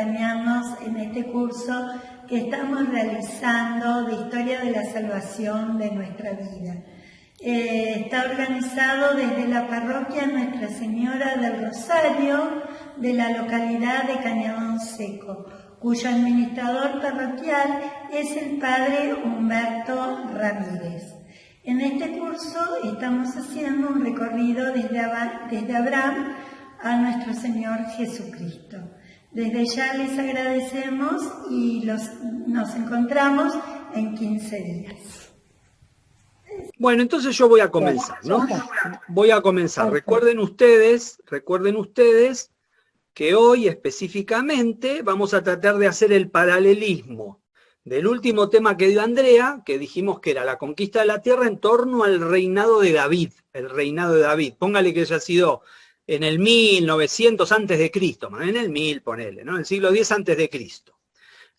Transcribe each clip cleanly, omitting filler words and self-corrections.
acompañarnos en este curso que estamos realizando de Historia de la Salvación de nuestra vida. Está organizado desde la parroquia Nuestra Señora del Rosario de la localidad de Cañadón Seco, cuyo administrador parroquial es el padre Humberto Ramírez. En este curso estamos haciendo un recorrido desde Abraham a nuestro Señor Jesucristo. Desde ya les agradecemos y nos encontramos en 15 días. Bueno, entonces yo voy a comenzar, ¿no? Voy a comenzar. Recuerden ustedes que hoy específicamente vamos a tratar de hacer el paralelismo del último tema que dio Andrea, que dijimos que era la conquista de la tierra en torno al reinado de David, el reinado de David. Póngale que haya sido en el 1900 antes de Cristo, más en el 1000, ponele, ¿no? El siglo X antes de Cristo,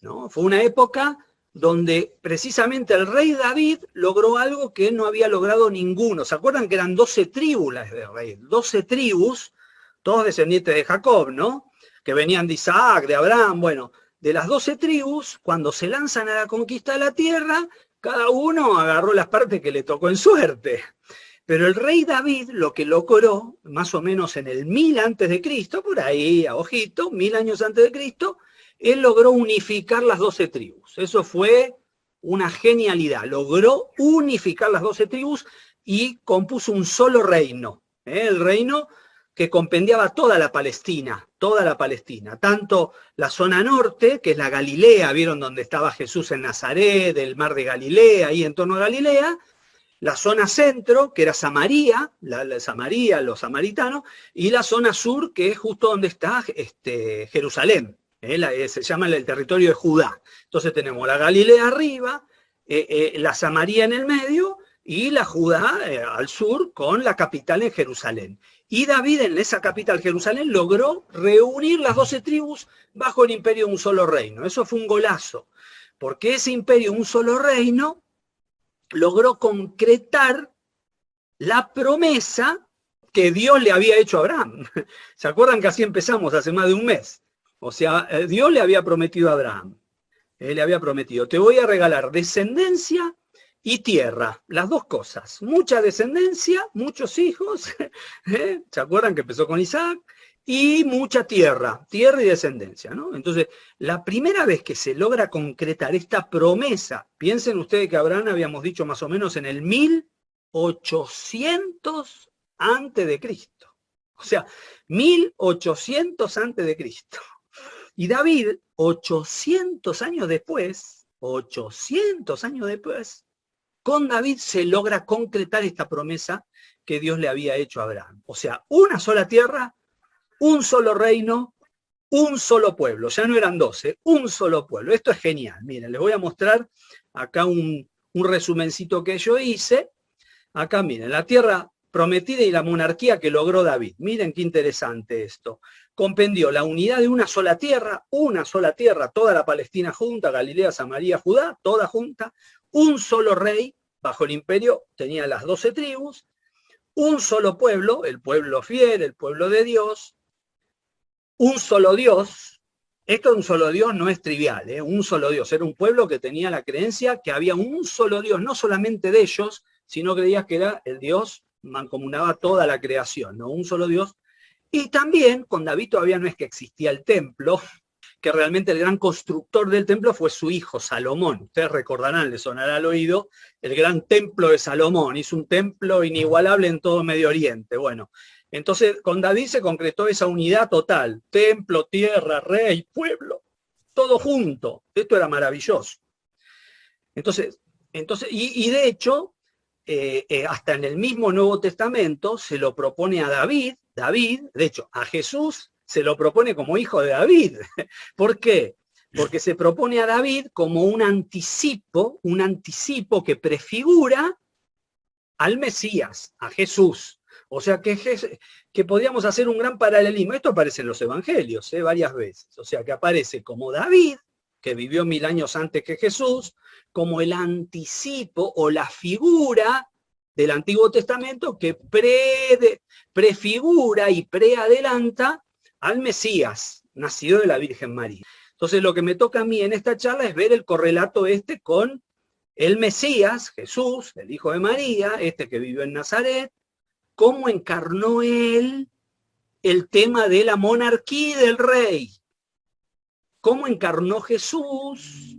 ¿no? Fue una época donde precisamente el rey David logró algo que no había logrado ninguno. ¿Se acuerdan que eran 12 tribus las de rey? 12 tribus, todos descendientes de Jacob, ¿no? Que venían de Isaac, de Abraham, bueno. De las 12 tribus, cuando se lanzan a la conquista de la tierra, cada uno agarró las partes que le tocó en suerte. Pero el rey David lo que logró, más o menos en el 1000 antes de Cristo, por ahí, a ojito, 1000 años antes de Cristo, él logró unificar las 12 tribus. Eso fue una genialidad. Logró unificar las 12 tribus y compuso un solo reino. El reino que compendiaba toda la Palestina, tanto la zona norte, que es la Galilea, vieron donde estaba Jesús en Nazaret, el mar de Galilea, ahí en torno a Galilea, la zona centro, que era Samaria, Samaria, los samaritanos, y la zona sur, que es justo donde está Jerusalén, se llama el territorio de Judá. Entonces tenemos la Galilea arriba, la Samaria en el medio, y la Judá al sur, con la capital en Jerusalén. Y David en esa capital, Jerusalén, logró reunir las 12 tribus bajo el imperio de un solo reino. Eso fue un golazo, porque ese imperio de un solo reino logró concretar la promesa que Dios le había hecho a Abraham. ¿Se acuerdan que así empezamos hace más de un mes? O sea, Dios le había prometido a Abraham. Él le había prometido, te voy a regalar descendencia y tierra, las dos cosas. Mucha descendencia, muchos hijos, ¿se acuerdan que empezó con Isaac? Y mucha tierra y descendencia, ¿no? Entonces, la primera vez que se logra concretar esta promesa, piensen ustedes que Abraham habíamos dicho más o menos en el 1800 antes de Cristo. O sea, 1800 antes de Cristo. Y David, 800 años después, con David se logra concretar esta promesa que Dios le había hecho a Abraham. O sea, una sola tierra, un solo reino, un solo pueblo. Ya no eran 12, un solo pueblo. Esto es genial. Miren, les voy a mostrar acá un resumencito que yo hice. Acá miren, la tierra prometida y la monarquía que logró David. Miren qué interesante esto. Compendió la unidad de una sola tierra, toda la Palestina junta, Galilea, Samaria, Judá, toda junta, un solo rey, bajo el imperio tenía las 12 tribus, un solo pueblo, el pueblo fiel, el pueblo de Dios, un solo Dios. Esto de un solo Dios no es trivial, un solo Dios. Era un pueblo que tenía la creencia que había un solo Dios, no solamente de ellos, sino creías que era el Dios, mancomunaba toda la creación, ¿no? Un solo Dios. Y también, con David todavía no es que existía el templo, que realmente el gran constructor del templo fue su hijo Salomón. Ustedes recordarán, les sonará al oído, el gran templo de Salomón. Hizo un templo inigualable en todo Medio Oriente. Bueno, entonces con David se concretó esa unidad total. Templo, tierra, rey, pueblo, todo junto. Esto era maravilloso. Entonces y de hecho, hasta en el mismo Nuevo Testamento se lo propone a David, de hecho, a Jesús se lo propone como hijo de David. ¿Por qué? Porque se propone a David como un anticipo que prefigura al Mesías, a Jesús. O sea que podríamos hacer un gran paralelismo. Esto aparece en los evangelios, varias veces. O sea que aparece como David, que vivió 1000 años antes que Jesús, como el anticipo o la figura del Antiguo Testamento que prefigura y preadelanta al Mesías, nacido de la Virgen María. Entonces lo que me toca a mí en esta charla es ver el correlato con el Mesías, Jesús, el Hijo de María, que vivió en Nazaret, cómo encarnó él el tema de la monarquía del rey, cómo encarnó Jesús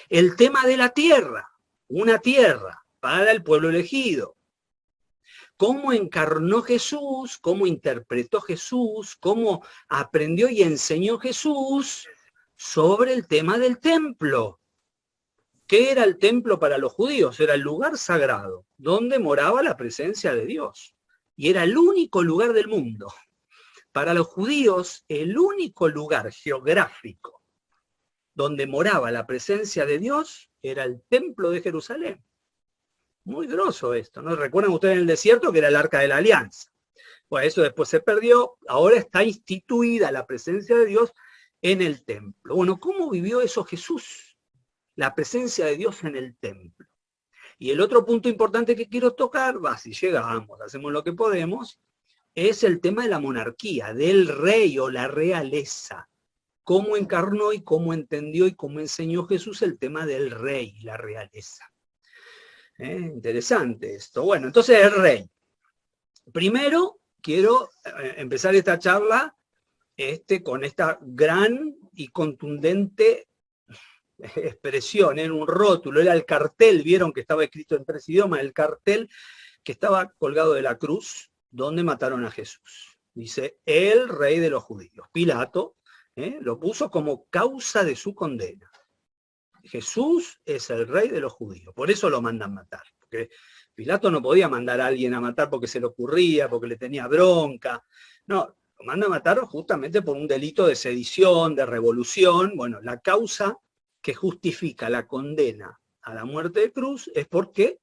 el tema de la tierra, una tierra para el pueblo elegido, cómo encarnó Jesús, cómo interpretó Jesús, cómo aprendió y enseñó Jesús sobre el tema del templo. ¿Qué era el templo para los judíos? Era el lugar sagrado, donde moraba la presencia de Dios. Y era el único lugar del mundo. Para los judíos, el único lugar geográfico donde moraba la presencia de Dios era el templo de Jerusalén. Muy grosso esto, ¿no? ¿Recuerdan ustedes en el desierto que era el Arca de la Alianza? Pues eso después se perdió, ahora está instituida la presencia de Dios en el templo. Bueno, ¿cómo vivió eso Jesús? La presencia de Dios en el templo. Y el otro punto importante que quiero tocar, si llegamos, hacemos lo que podemos, es el tema de la monarquía, del rey o la realeza. Cómo encarnó y cómo entendió y cómo enseñó Jesús el tema del rey, la realeza. Interesante esto. Bueno, entonces el rey. Primero quiero empezar esta charla con esta gran y contundente expresión en un rótulo, era el cartel, vieron que estaba escrito en 3 idiomas, el cartel que estaba colgado de la cruz donde mataron a Jesús. Dice, el rey de los judíos. Pilato lo puso como causa de su condena. Jesús es el rey de los judíos, por eso lo mandan matar, porque Pilato no podía mandar a alguien a matar porque se le ocurría, porque le tenía bronca, no, lo manda a matar justamente por un delito de sedición, de revolución. Bueno, la causa que justifica la condena a la muerte de cruz es porque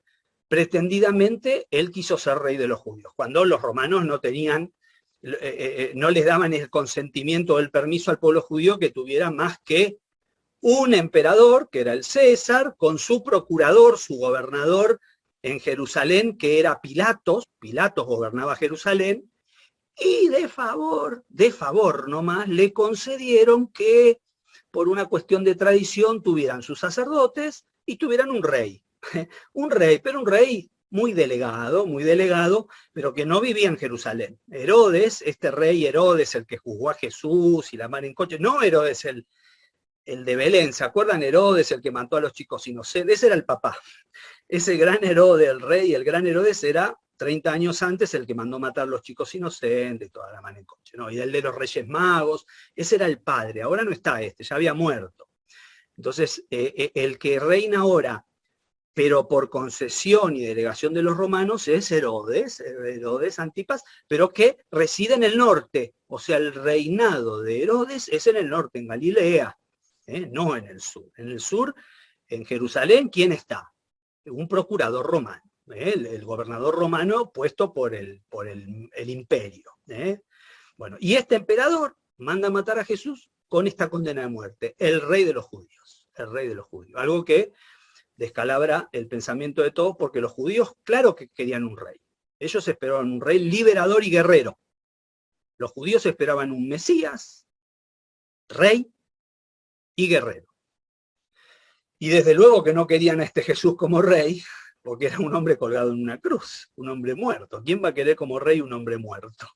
pretendidamente él quiso ser rey de los judíos, cuando los romanos no tenían, no les daban el consentimiento o el permiso al pueblo judío que tuviera más que un emperador, que era el César, con su procurador, su gobernador en Jerusalén, que era Pilatos. Pilatos gobernaba Jerusalén, y de favor nomás, le concedieron que por una cuestión de tradición tuvieran sus sacerdotes y tuvieran un rey. Pero un rey muy delegado, pero que no vivía en Jerusalén. Herodes, rey Herodes, el que juzgó a Jesús y la mar en coche, no Herodes el de Belén, ¿se acuerdan? Herodes, el que mató a los chicos inocentes, ese era el papá. Ese gran Herodes, el rey, el gran Herodes era 30 años antes el que mandó matar a los chicos inocentes, toda la mano en coche, ¿no? Y el de los Reyes Magos, ese era el padre, ahora no está ya había muerto. Entonces, el que reina ahora, pero por concesión y delegación de los romanos, es Herodes Antipas, pero que reside en el norte, o sea, el reinado de Herodes es en el norte, en Galilea, no en el sur. En el sur, en Jerusalén, ¿quién está? Un procurador romano. El gobernador romano puesto por el imperio. Bueno, y este emperador manda a matar a Jesús con esta condena de muerte, el rey de los judíos, algo que descalabra el pensamiento de todos, porque los judíos, claro que querían un rey, ellos esperaban un rey liberador y guerrero, los judíos esperaban un Mesías, rey y guerrero, y desde luego que no querían a este Jesús como rey, porque era un hombre colgado en una cruz, un hombre muerto. ¿Quién va a querer como rey un hombre muerto?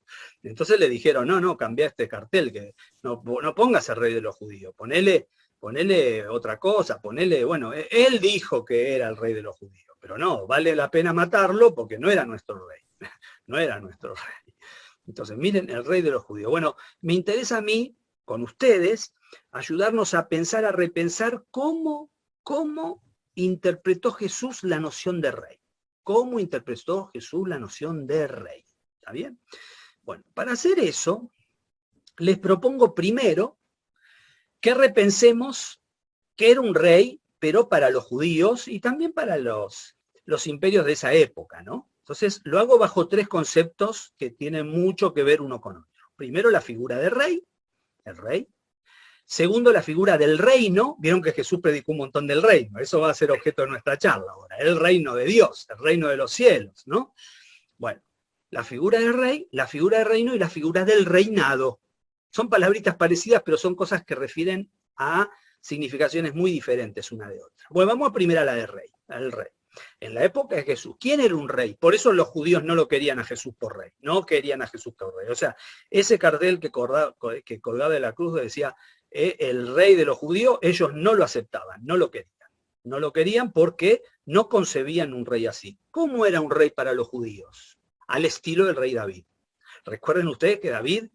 Entonces le dijeron, no, cambia este cartel, que no pongas el rey de los judíos, ponele otra cosa, bueno, él dijo que era el rey de los judíos, pero no, vale la pena matarlo porque no era nuestro rey, no era nuestro rey. Entonces, miren, el rey de los judíos. Bueno, me interesa a mí, con ustedes, ayudarnos a pensar, a repensar cómo interpretó Jesús la noción de rey. ¿Cómo interpretó Jesús la noción de rey? ¿Está bien? Bueno, para hacer eso, les propongo primero que repensemos que era un rey, pero para los judíos y también para los imperios de esa época, ¿no? Entonces, lo hago bajo 3 conceptos que tienen mucho que ver uno con otro. Primero, la figura de rey, el rey. Segundo, la figura del reino. Vieron que Jesús predicó un montón del reino. Eso va a ser objeto de nuestra charla ahora. El reino de Dios, el reino de los cielos, ¿no? Bueno, la figura del rey, la figura del reino y la figura del reinado. Son palabritas parecidas, pero son cosas que refieren a significaciones muy diferentes una de otra. Bueno, vamos a primero a la de rey, al rey. En la época de Jesús, ¿quién era un rey? Por eso los judíos no lo querían a Jesús por rey, no querían a Jesús por rey. O sea, ese cartel que colgaba de la cruz decía, el rey de los judíos, ellos no lo aceptaban, no lo querían. No lo querían porque no concebían un rey así. ¿Cómo era un rey para los judíos? Al estilo del rey David. Recuerden ustedes que David,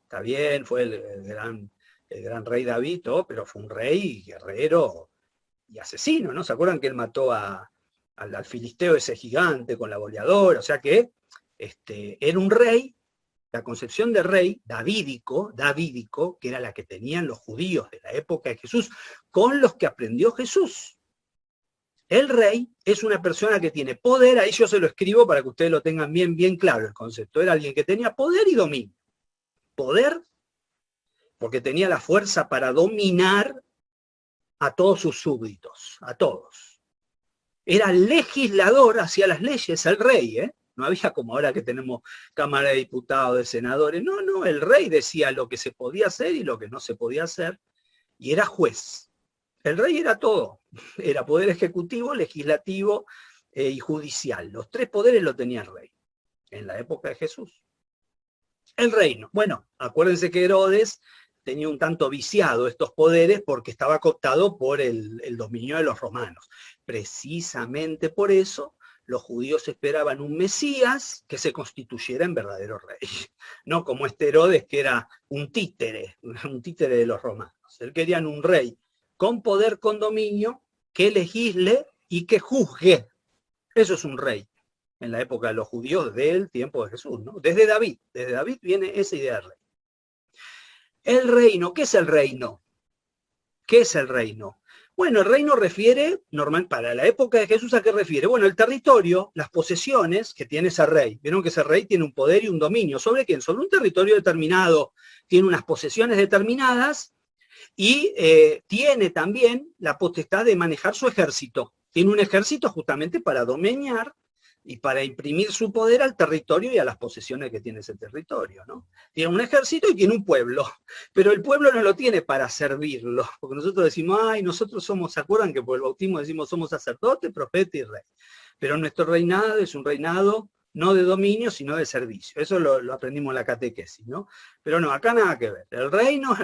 está bien, fue el gran rey David, todo, pero fue un rey guerrero y asesino, ¿no? ¿Se acuerdan que él mató al filisteo ese gigante con la boleadora? O sea que era un rey, la concepción de rey davídico, que era la que tenían los judíos de la época de Jesús, con los que aprendió Jesús. El rey es una persona que tiene poder, ahí yo se lo escribo para que ustedes lo tengan bien claro el concepto. Era alguien que tenía poder y dominio. Poder, porque tenía la fuerza para dominar a todos sus súbditos, a todos. Era legislador, hacía las leyes, el rey, ¿eh? No había como ahora que tenemos Cámara de Diputados, de senadores. No, el rey decía lo que se podía hacer y lo que no se podía hacer, y era juez. El rey era todo, era poder ejecutivo, legislativo y judicial. Los tres poderes lo tenía el rey, en la época de Jesús. El reino, bueno, acuérdense que Herodes tenía un tanto viciado estos poderes porque estaba cooptado por el dominio de los romanos. Precisamente por eso los judíos esperaban un Mesías que se constituyera en verdadero rey, no como Herodes, que era un títere de los romanos. Él querían un rey con poder, con dominio, que legisle y que juzgue. Eso es un rey en la época de los judíos del tiempo de Jesús, ¿no? Desde David viene esa idea de rey. El reino, ¿qué es el reino? ¿Qué es el reino? Bueno, el reino refiere, normal, para la época de Jesús, ¿a qué refiere? Bueno, el territorio, las posesiones que tiene ese rey. Vieron que ese rey tiene un poder y un dominio. ¿Sobre quién? Sobre un territorio determinado. Tiene unas posesiones determinadas y tiene también la potestad de manejar su ejército. Tiene un ejército justamente para domeñar y para imprimir su poder al territorio y a las posesiones que tiene ese territorio, ¿no? Tiene un ejército y tiene un pueblo, pero el pueblo no lo tiene para servirlo, porque nosotros decimos, ay, nosotros somos, ¿se acuerdan que por el bautismo decimos somos sacerdote, profeta y rey? Pero nuestro reinado es un reinado no de dominio, sino de servicio. Eso lo aprendimos en la catequesis, ¿no? Pero no, acá nada que ver. El reino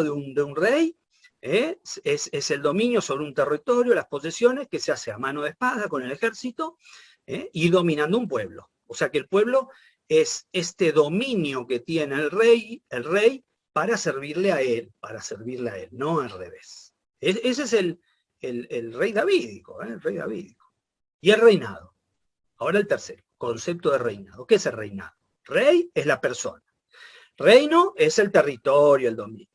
de un rey, es el dominio sobre un territorio, las posesiones, que se hace a mano de espada con el ejército, y dominando un pueblo. O sea que el pueblo es este dominio que tiene el rey para servirle a él, no al revés. Ese es el rey davídico, el rey davídico. Y el reinado. Ahora el tercero, concepto de reinado. ¿Qué es el reinado? Rey es la persona. Reino es el territorio, el dominio.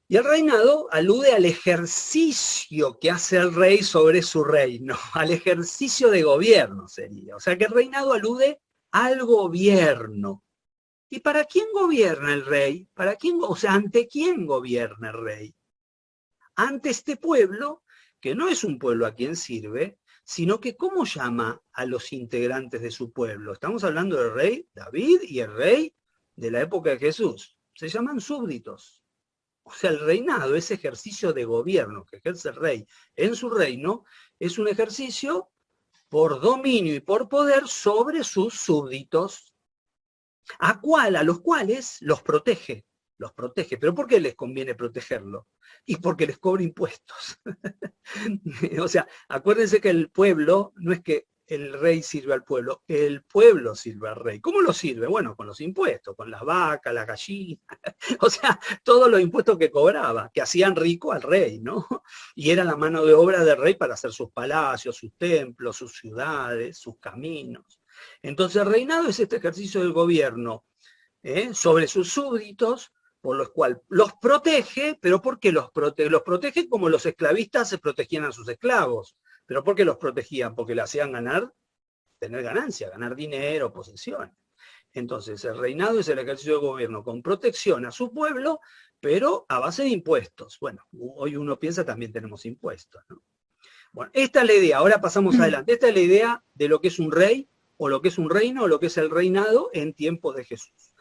Y el reinado alude al ejercicio que hace el rey sobre su reino, al ejercicio de gobierno sería. O sea que el reinado alude al gobierno. ¿Y para quién gobierna el rey? O sea, ¿ante quién gobierna el rey? Ante este pueblo, que no es un pueblo a quien sirve, sino que ¿cómo llama a los integrantes de su pueblo? Estamos hablando del rey David y el rey de la época de Jesús. Se llaman súbditos. O sea, el reinado, ese ejercicio de gobierno que ejerce el rey en su reino, es un ejercicio por dominio y por poder sobre sus súbditos, a los cuales los protege. ¿Pero por qué les conviene protegerlo? Y porque les cobra impuestos. O sea, acuérdense que el pueblo, no es que el rey sirve al pueblo, el pueblo sirve al rey. ¿Cómo lo sirve? Bueno, con los impuestos, con las vacas, las gallinas, o sea, todos los impuestos que cobraba, que hacían rico al rey, ¿no? Y era la mano de obra del rey para hacer sus palacios, sus templos, sus ciudades, sus caminos. Entonces el reinado es este ejercicio del gobierno sobre sus súbditos, por los cuales los protege. ¿Pero por qué los protege? Los protege como los esclavistas se protegían a sus esclavos. ¿Pero por qué los protegían? Porque le hacían tener ganancia, ganar dinero, posesiones. Entonces, el reinado es el ejercicio de gobierno con protección a su pueblo, pero a base de impuestos. Bueno, hoy uno piensa también tenemos impuestos, ¿no? Bueno, esta es la idea. Ahora pasamos adelante. Esta es la idea de lo que es un rey, o lo que es un reino, o lo que es el reinado en tiempos de Jesús.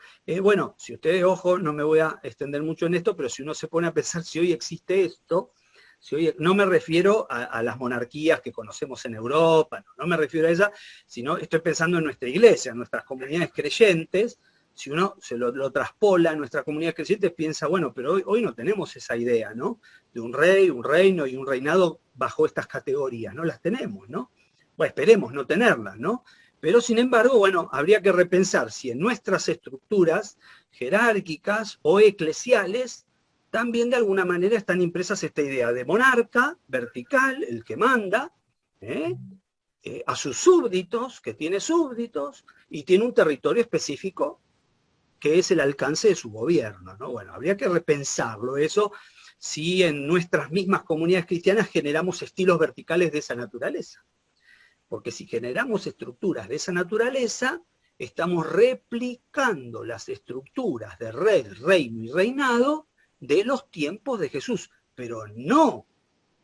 Bueno, si ustedes, ojo, no me voy a extender mucho en esto, pero si uno se pone a pensar si hoy existe esto, si hoy, no me refiero a las monarquías que conocemos en Europa, no me refiero a ella, sino estoy pensando en nuestra iglesia, en nuestras comunidades creyentes. Si uno se lo traspola a nuestras comunidades creyentes, piensa, bueno, pero hoy no tenemos esa idea, ¿no? De un rey, un reino y un reinado bajo estas categorías, no las tenemos, ¿no? Bueno, esperemos no tenerlas, ¿no? Pero sin embargo, bueno, habría que repensar si en nuestras estructuras jerárquicas o eclesiales también de alguna manera están impresas esta idea de monarca, vertical, el que manda, a sus súbditos, que tiene súbditos, y tiene un territorio específico que es el alcance de su gobierno, ¿no? Bueno, habría que repensarlo eso si en nuestras mismas comunidades cristianas generamos estilos verticales de esa naturaleza. Porque si generamos estructuras de esa naturaleza, estamos replicando las estructuras de rey, reino y reinado de los tiempos de Jesús, pero no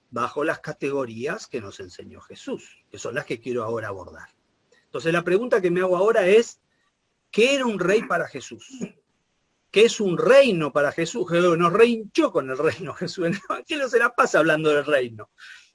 bajo las categorías que nos enseñó Jesús, que son las que quiero ahora abordar. Entonces la pregunta que me hago ahora es, ¿qué era un rey para Jesús? ¿Qué es un reino para Jesús? Nos reinchó con el reino Jesús. En el Evangelio se la pasa hablando del reino.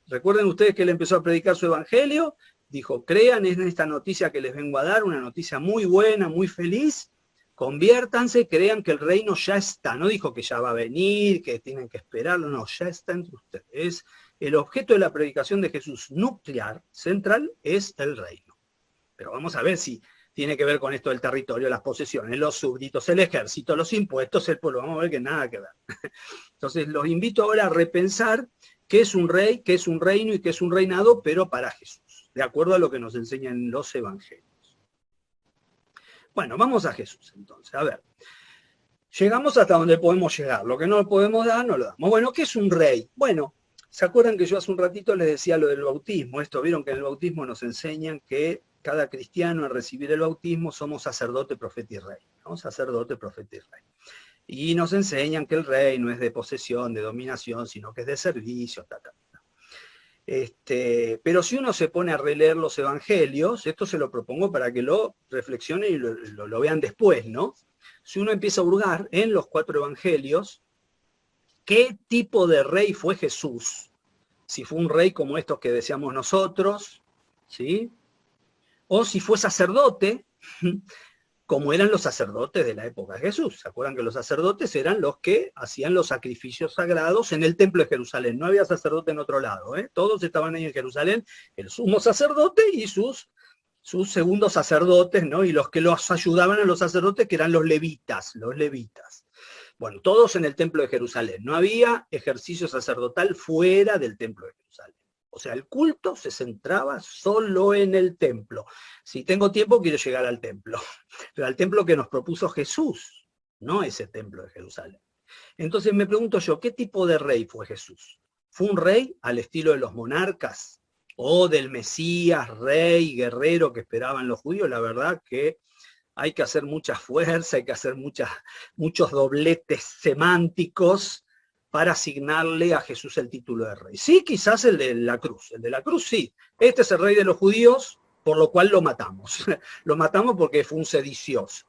Recuerden ustedes que él empezó a predicar su Evangelio, dijo, crean en esta noticia que les vengo a dar, una noticia muy buena, muy feliz, conviértanse, crean que el reino ya está. No dijo que ya va a venir, que tienen que esperarlo, no, ya está entre ustedes. El objeto de la predicación de Jesús nuclear, central, es el reino. Pero vamos a ver si tiene que ver con esto del territorio, las posesiones, los súbditos, el ejército, los impuestos, el pueblo. Vamos a ver que nada que ver. Entonces los invito ahora a repensar qué es un rey, qué es un reino y qué es un reinado, pero para Jesús, de acuerdo a lo que nos enseñan los evangelios. Bueno, vamos a Jesús entonces. A ver, llegamos hasta donde podemos llegar. Lo que no podemos dar, no lo damos. Bueno, ¿qué es un rey? Bueno, ¿se acuerdan que yo hace un ratito les decía lo del bautismo? Esto, vieron que en el bautismo nos enseñan que cada cristiano al recibir el bautismo somos sacerdote, profeta y rey, ¿no? Sacerdote, profeta y rey. Y nos enseñan que el rey no es de posesión, de dominación, sino que es de servicio, pero si uno se pone a releer los evangelios, esto se lo propongo para que lo reflexionen y lo vean después, ¿no? Si uno empieza a hurgar en los 4 evangelios, ¿qué tipo de rey fue Jesús? Si fue un rey como estos que decíamos nosotros, ¿sí? O si fue sacerdote, como eran los sacerdotes de la época de Jesús. ¿Se acuerdan que los sacerdotes eran los que hacían los sacrificios sagrados en el templo de Jerusalén? No había sacerdote en otro lado, ¿eh? Todos estaban ahí en Jerusalén, el sumo sacerdote y sus segundos sacerdotes, ¿no? Y los que los ayudaban a los sacerdotes, que eran los levitas. Bueno, todos en el templo de Jerusalén. No había ejercicio sacerdotal fuera del templo de Jerusalén. O sea, el culto se centraba solo en el templo. Si tengo tiempo, quiero llegar al templo. Pero al templo que nos propuso Jesús, no ese templo de Jerusalén. Entonces me pregunto yo, ¿qué tipo de rey fue Jesús? ¿Fue un rey al estilo de los monarcas? ¿O del Mesías, rey, guerrero que esperaban los judíos? La verdad que hay que hacer mucha fuerza, hay que hacer muchos dobletes semánticos para asignarle a Jesús el título de rey. Sí, quizás el de la cruz sí. Este es el rey de los judíos, por lo cual lo matamos. Lo matamos porque fue un sedicioso.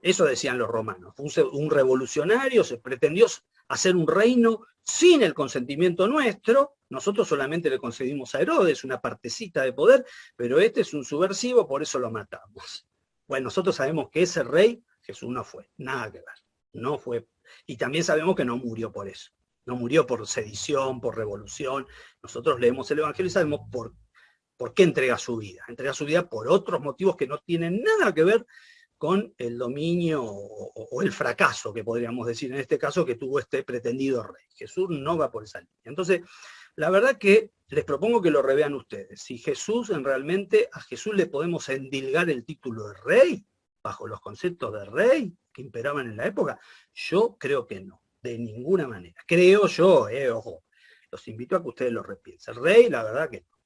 Eso decían los romanos. Fue un revolucionario, se pretendió hacer un reino sin el consentimiento nuestro. Nosotros solamente le concedimos a Herodes una partecita de poder, pero este es un subversivo, por eso lo matamos. Bueno, nosotros sabemos que ese rey, Jesús no fue, nada que ver. No fue. Y también sabemos que no murió por eso. No murió por sedición, por revolución. Nosotros leemos el Evangelio y sabemos por qué entrega su vida. Entrega su vida por otros motivos que no tienen nada que ver con el dominio o el fracaso, que podríamos decir en este caso, que tuvo este pretendido rey. Jesús no va por esa línea. Entonces, la verdad que les propongo que lo revean ustedes. Si a Jesús le podemos endilgar el título de rey, bajo los conceptos de rey que imperaban en la época, yo creo que no, de ninguna manera. Creo yo, ojo, los invito a que ustedes lo repiensen. Rey, la verdad que no.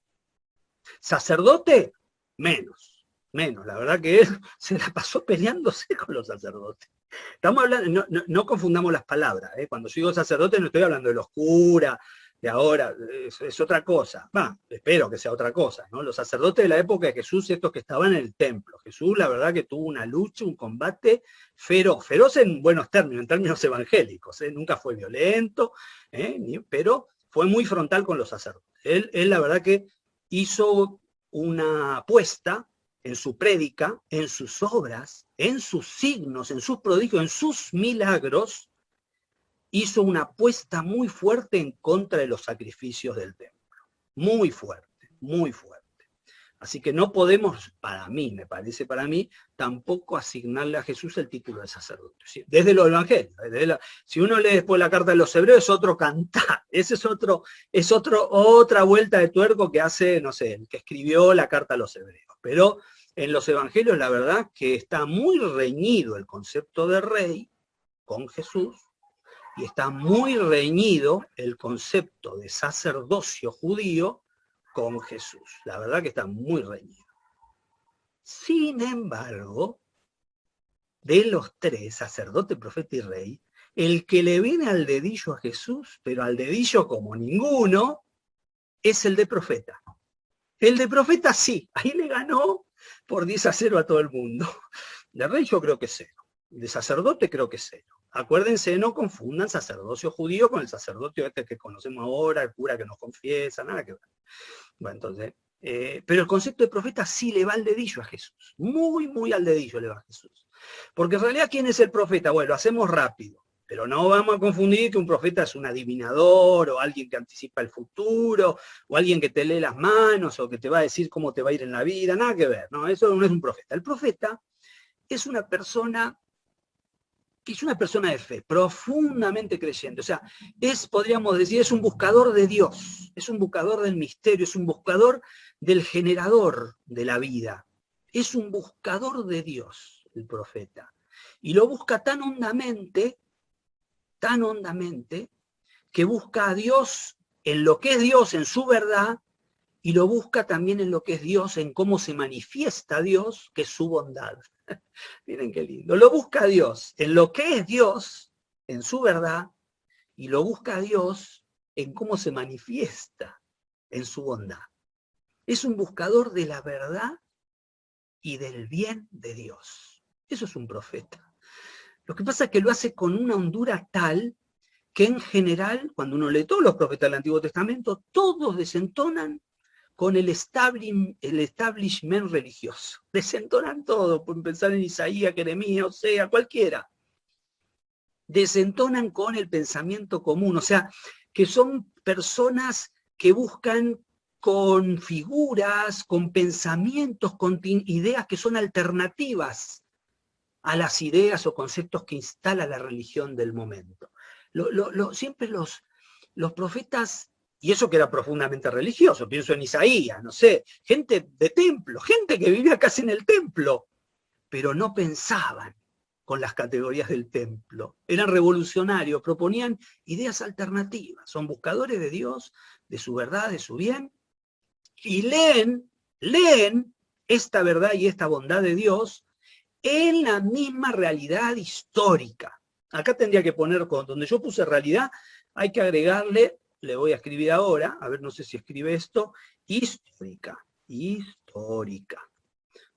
Sacerdote, menos, la verdad que él se la pasó peleándose con los sacerdotes. Estamos hablando, no confundamos las palabras, cuando yo digo sacerdote no estoy hablando de los curas, de ahora, es otra cosa. Espero que sea otra cosa, ¿no? Los sacerdotes de la época de Jesús, estos que estaban en el templo. Jesús, la verdad que tuvo una lucha, un combate feroz en buenos términos, en términos evangélicos, nunca fue violento, pero fue muy frontal con los sacerdotes. Él la verdad que hizo una apuesta en su prédica, en sus obras, en sus signos, en sus prodigios, en sus milagros, hizo una apuesta muy fuerte en contra de los sacrificios del templo. Muy fuerte, muy fuerte. Así que no podemos, para mí, me parece para mí, tampoco asignarle a Jesús el título de sacerdote. ¿Sí? Desde los evangelios. Si uno lee después la carta de los hebreos, es otro cantar. Ese es otra vuelta de tuerco que hace, no sé, el que escribió la carta a los hebreos. Pero en los evangelios, la verdad que está muy reñido el concepto de rey con Jesús, y está muy reñido el concepto de sacerdocio judío con Jesús. La verdad que está muy reñido. Sin embargo, de los tres, sacerdote, profeta y rey, el que le viene al dedillo a Jesús, pero al dedillo como ninguno, es el de profeta. El de profeta sí, ahí le ganó por 10-0 a todo el mundo. De rey yo creo que 0. De sacerdote creo que 0. Acuérdense, no confundan sacerdocio judío con el sacerdocio este que conocemos ahora, el cura que nos confiesa, nada que ver. Bueno, entonces, pero el concepto de profeta sí le va al dedillo a Jesús. Muy, muy al dedillo le va a Jesús. Porque en realidad, ¿quién es el profeta? Bueno, lo hacemos rápido, pero no vamos a confundir que un profeta es un adivinador, o alguien que anticipa el futuro, o alguien que te lee las manos, o que te va a decir cómo te va a ir en la vida, nada que ver, ¿no? Eso no es un profeta. El profeta es una persona de fe, profundamente creyente. O sea, podríamos decir, es un buscador de Dios, es un buscador del misterio, es un buscador del generador de la vida. Es un buscador de Dios, el profeta. Y lo busca tan hondamente, que busca a Dios en lo que es Dios, en su verdad, y lo busca también en lo que es Dios, en cómo se manifiesta Dios, que es su bondad. Miren qué lindo. Lo busca a Dios en lo que es Dios, en su verdad, y lo busca a Dios en cómo se manifiesta en su bondad. Es un buscador de la verdad y del bien de Dios. Eso es un profeta. Lo que pasa es que lo hace con una hondura tal que en general, cuando uno lee todos los profetas del Antiguo Testamento, todos desentonan con el establishment religioso. Desentonan todo, pueden pensar en Isaías, Jeremías, Osea, cualquiera. Desentonan con el pensamiento común, o sea, que son personas que buscan con figuras, con pensamientos, con ideas que son alternativas a las ideas o conceptos que instala la religión del momento. Siempre los profetas, y eso que era profundamente religioso, pienso en Isaías, no sé, gente de templo, gente que vivía casi en el templo, pero no pensaban con las categorías del templo. Eran revolucionarios, proponían ideas alternativas, son buscadores de Dios, de su verdad, de su bien, y leen esta verdad y esta bondad de Dios en la misma realidad histórica. Acá tendría que poner, donde yo puse realidad, hay que agregarle, le voy a escribir ahora, a ver, no sé si escribe esto, histórica.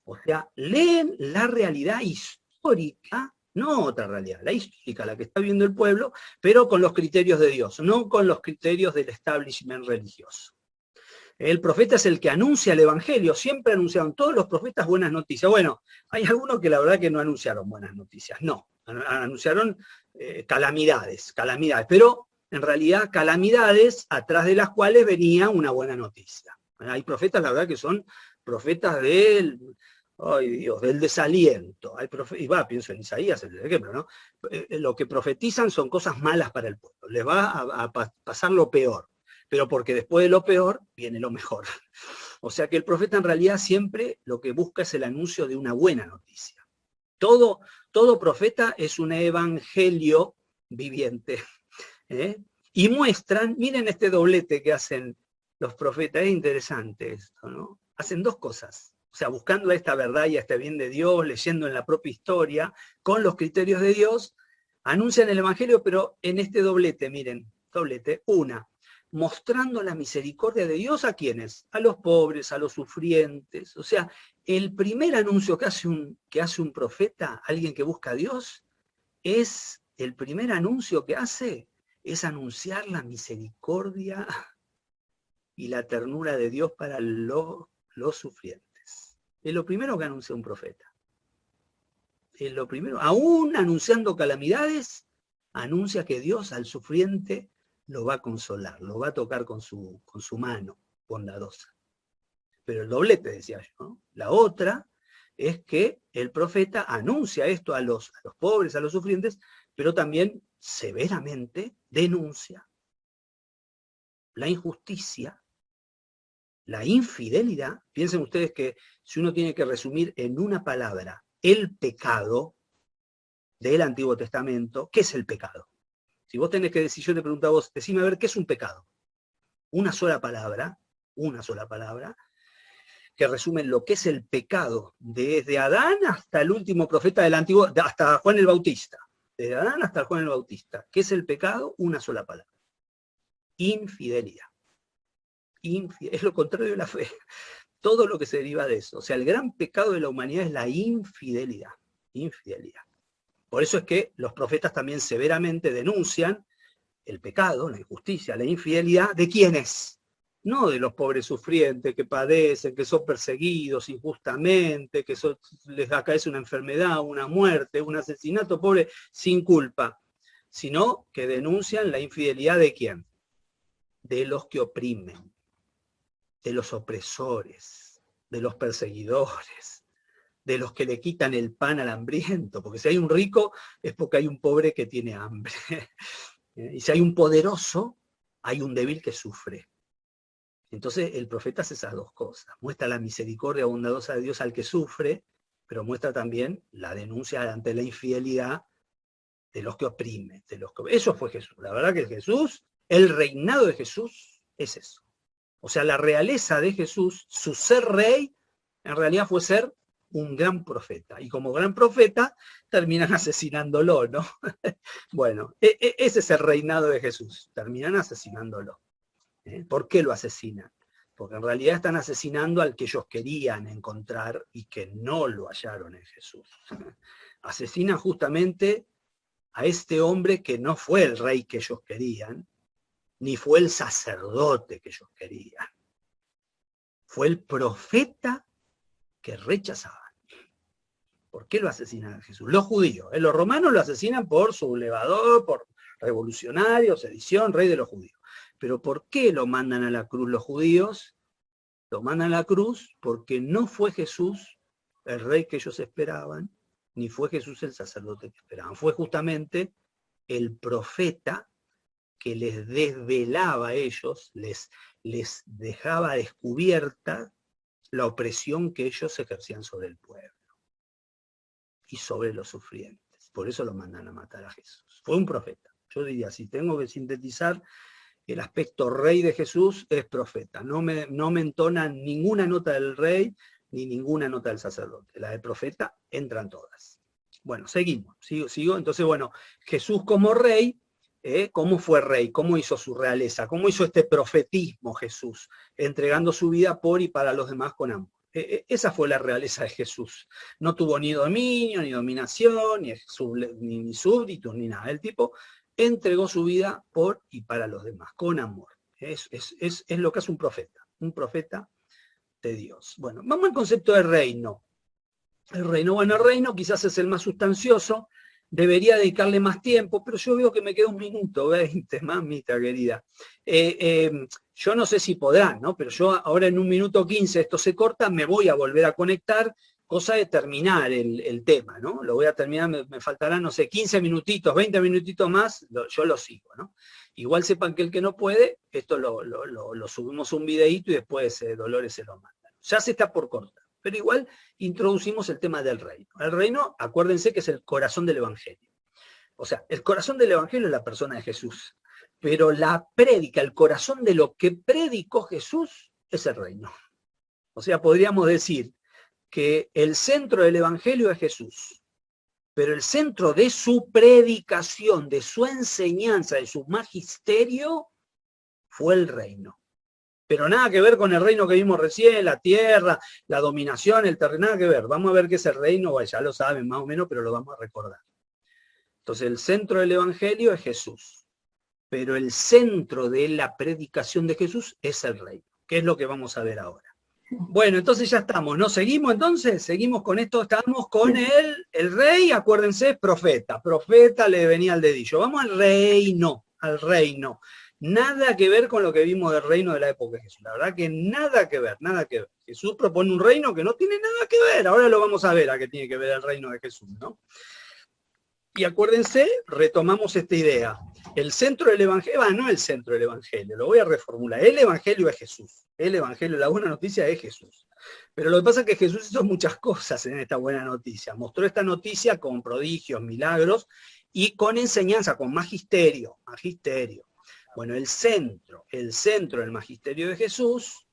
O sea, leen la realidad histórica, no otra realidad, la histórica, la que está viendo el pueblo, pero con los criterios de Dios, no con los criterios del establishment religioso. El profeta es el que anuncia el evangelio, siempre anunciaron todos los profetas buenas noticias. Bueno, hay algunos que la verdad que no anunciaron buenas noticias, no, anunciaron calamidades, pero en realidad calamidades atrás de las cuales venía una buena noticia. Hay profetas, la verdad, que son profetas del desaliento. Pienso en Isaías, el ejemplo, ¿no? Lo que profetizan son cosas malas para el pueblo, les va a pasar lo peor, pero porque después de lo peor viene lo mejor. O sea que el profeta en realidad siempre lo que busca es el anuncio de una buena noticia. Todo profeta es un evangelio viviente. Y muestran, miren este doblete que hacen los profetas, es interesante esto, ¿no? Hacen dos cosas, o sea, buscando esta verdad y este bien de Dios, leyendo en la propia historia, con los criterios de Dios, anuncian el evangelio, pero en este doblete, miren, doblete, una, mostrando la misericordia de Dios ¿a quiénes? A los pobres, a los sufrientes. O sea, el primer anuncio que hace un profeta, alguien que busca a Dios, el primer anuncio que hace es anunciar la misericordia y la ternura de Dios para los sufrientes. Es lo primero que anuncia un profeta. Es lo primero, aún anunciando calamidades, anuncia que Dios al sufriente lo va a consolar, lo va a tocar con su mano bondadosa. Pero el doblete, decía yo, ¿no? La otra es que el profeta anuncia esto a los pobres, a los sufrientes, pero también severamente denuncia la injusticia, la infidelidad. Piensen ustedes que si uno tiene que resumir en una palabra el pecado del Antiguo Testamento, ¿qué es el pecado? Si vos tenés que decir, yo te pregunto a vos, decime a ver, ¿qué es un pecado? Una sola palabra, que resume lo que es el pecado, desde Adán hasta el último profeta del Antiguo, hasta Juan el Bautista. Desde Adán hasta Juan el Bautista. ¿Qué es el pecado? Una sola palabra. Infidelidad. Es lo contrario de la fe. Todo lo que se deriva de eso. O sea, el gran pecado de la humanidad es la infidelidad. Infidelidad. Por eso es que los profetas también severamente denuncian el pecado, la injusticia, la infidelidad, ¿de quiénes? No de los pobres sufrientes que padecen, que son perseguidos injustamente, que les acaece una enfermedad, una muerte, un asesinato, pobre, sin culpa, sino que denuncian la infidelidad ¿de quién? De los que oprimen, de los opresores, de los perseguidores, de los que le quitan el pan al hambriento, porque si hay un rico es porque hay un pobre que tiene hambre. Y si hay un poderoso, hay un débil que sufre. Entonces el profeta hace esas dos cosas. Muestra la misericordia bondadosa de Dios al que sufre, pero muestra también la denuncia ante la infidelidad de los que oprimen. Eso fue Jesús. La verdad que Jesús, el reinado de Jesús es eso. O sea, la realeza de Jesús, su ser rey, en realidad fue ser un gran profeta. Y como gran profeta, terminan asesinándolo, ¿no? Bueno, ese es el reinado de Jesús. Terminan asesinándolo. ¿Por qué lo asesinan? Porque en realidad están asesinando al que ellos querían encontrar y que no lo hallaron en Jesús. Asesinan justamente a este hombre que no fue el rey que ellos querían, ni fue el sacerdote que ellos querían. Fue el profeta que rechazaban. ¿Por qué lo asesinan a Jesús? Los judíos. Los romanos lo asesinan por sublevador, por revolucionario, sedición, rey de los judíos. Pero ¿por qué lo mandan a la cruz los judíos? Lo mandan a la cruz porque no fue Jesús el rey que ellos esperaban, ni fue Jesús el sacerdote que esperaban. Fue justamente el profeta que les desvelaba a ellos, les dejaba descubierta la opresión que ellos ejercían sobre el pueblo y sobre los sufrientes. Por eso lo mandan a matar a Jesús. Fue un profeta. Yo diría, si tengo que sintetizar, el aspecto rey de Jesús es profeta. No me entona ninguna nota del rey ni ninguna nota del sacerdote. La del profeta entran todas. Bueno, seguimos. Sigo. Entonces, bueno, Jesús como rey, ¿cómo fue rey? ¿Cómo hizo su realeza? ¿Cómo hizo este profetismo Jesús? Entregando su vida por y para los demás con amor. Esa fue la realeza de Jesús. No tuvo ni dominio, ni dominación, ni súbditos, ni nada. El tipo entregó su vida por y para los demás, con amor. Es lo que hace un profeta de Dios. Bueno, vamos al concepto de reino. El reino quizás es el más sustancioso, debería dedicarle más tiempo, pero yo veo que me queda 1 minuto, 20, mamita querida. Yo no sé si podrán, ¿no? Pero yo ahora en 1 minuto 15 esto se corta, me voy a volver a conectar, cosa de terminar el tema, ¿no? Lo voy a terminar, me faltarán, no sé, 15 minutitos, 20 minutitos más, yo lo sigo, ¿no? Igual sepan que el que no puede, esto lo subimos un videíto y después Dolores se lo manda. Ya se está por cortar, pero igual introducimos el tema del reino. El reino, acuérdense que es el corazón del Evangelio. O sea, el corazón del Evangelio es la persona de Jesús, pero la prédica, el corazón de lo que predicó Jesús es el reino. O sea, podríamos decir que el centro del Evangelio es Jesús, pero el centro de su predicación, de su enseñanza, de su magisterio, fue el reino. Pero nada que ver con el reino que vimos recién, la tierra, la dominación, el terreno, nada que ver. Vamos a ver qué es el reino, bueno, ya lo saben más o menos, pero lo vamos a recordar. Entonces el centro del Evangelio es Jesús, pero el centro de la predicación de Jesús es el reino, que es lo que vamos a ver ahora. Bueno, entonces ya estamos, ¿no? ¿Seguimos entonces? Seguimos con esto, estamos con el rey, acuérdense, profeta le venía al dedillo. Vamos al reino, al reino. Nada que ver con lo que vimos del reino de la época de Jesús. La verdad que nada que ver, nada que ver. Jesús propone un reino que no tiene nada que ver. Ahora lo vamos a ver a qué tiene que ver el reino de Jesús, ¿no? Y acuérdense, retomamos esta idea. El centro del Evangelio, no el centro del Evangelio, lo voy a reformular. El Evangelio es Jesús. El Evangelio, la buena noticia es Jesús. Pero lo que pasa es que Jesús hizo muchas cosas en esta buena noticia. Mostró esta noticia con prodigios, milagros y con enseñanza, con magisterio. Magisterio. Bueno, el centro del magisterio de Jesús,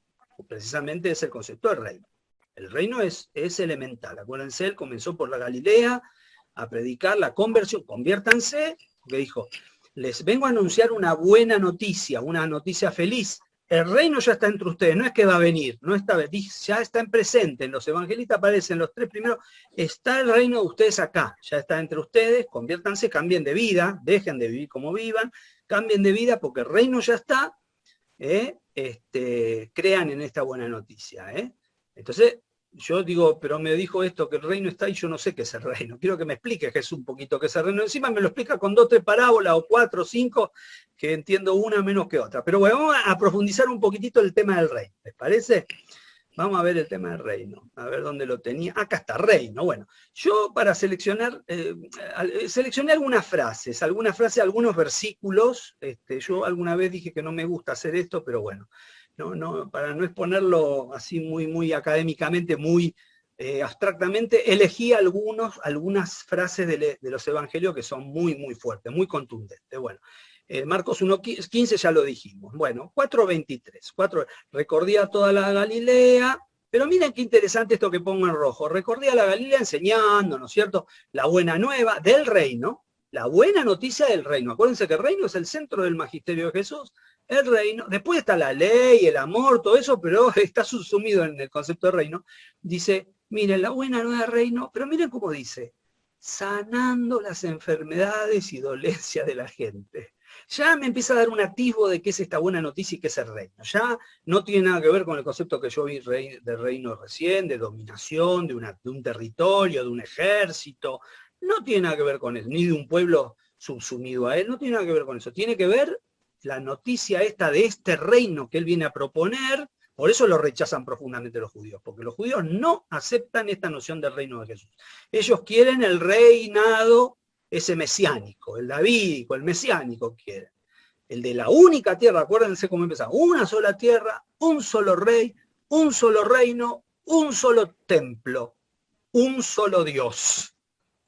precisamente es el concepto del reino. El reino es elemental. Acuérdense, él comenzó por la Galilea a predicar la conversión. Conviértanse, porque dijo, les vengo a anunciar una buena noticia, una noticia feliz. El reino ya está entre ustedes, no es que va a venir, no está, ya está en presente. En los evangelistas aparecen los tres primeros, está el reino de ustedes acá, ya está entre ustedes, conviértanse, cambien de vida, dejen de vivir como vivan, cambien de vida porque el reino ya está, crean en esta buena noticia. Entonces, yo digo, pero me dijo esto, que el reino está y yo no sé qué es el reino. Quiero que me explique Jesús un poquito qué es el reino. Encima me lo explica con 2, 3 parábolas o 4, 5, que entiendo una menos que otra. Pero bueno, vamos a profundizar un poquitito el tema del reino. ¿Les parece? Vamos a ver el tema del reino. A ver dónde lo tenía. Acá está, reino. Bueno, yo para seleccionar, seleccioné algunas frases, algunos versículos. Yo alguna vez dije que no me gusta hacer esto, pero bueno. No, para no exponerlo así muy académicamente, muy abstractamente, elegí algunas frases de los evangelios que son muy fuertes, muy contundentes. Bueno, Marcos 1:15 ya lo dijimos. Bueno, 4:23. Recorría toda la Galilea, pero miren qué interesante esto que pongo en rojo. Recorría la Galilea enseñando, ¿no es cierto?, la buena nueva del reino, la buena noticia del reino. Acuérdense que el reino es el centro del magisterio de Jesús. El reino, después está la ley, el amor, todo eso, pero está subsumido en el concepto de reino. Dice, miren, la buena nueva del reino, pero miren cómo dice, sanando las enfermedades y dolencias de la gente. Ya me empieza a dar un atisbo de qué es esta buena noticia y qué es el reino. Ya no tiene nada que ver con el concepto que yo vi de reino recién, de dominación, de un territorio, de un ejército. No tiene nada que ver con eso, ni de un pueblo subsumido a él, no tiene nada que ver con eso. Tiene que ver la noticia esta de este reino que él viene a proponer. Por eso lo rechazan profundamente los judíos, porque los judíos no aceptan esta noción del reino de Jesús. Ellos quieren el reinado ese mesiánico, el davídico, el mesiánico quieren. El de la única tierra, acuérdense cómo empezaba, una sola tierra, un solo rey, un solo reino, un solo templo, un solo Dios.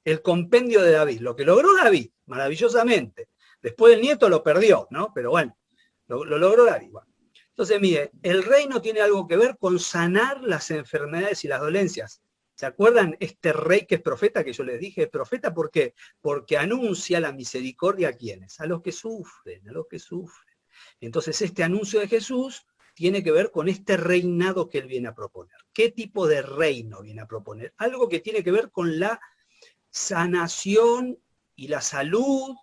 El compendio de David, lo que logró David, maravillosamente. Después el nieto lo perdió, ¿no? Pero bueno, lo logró David. Bueno. Entonces, mire, el reino tiene algo que ver con sanar las enfermedades y las dolencias. ¿Se acuerdan este rey que es profeta, que yo les dije? Es profeta, ¿por qué? Porque anuncia la misericordia a quienes, a los que sufren, a los que sufren. Entonces, este anuncio de Jesús tiene que ver con este reinado que él viene a proponer. ¿Qué tipo de reino viene a proponer? Algo que tiene que ver con la sanación y la salud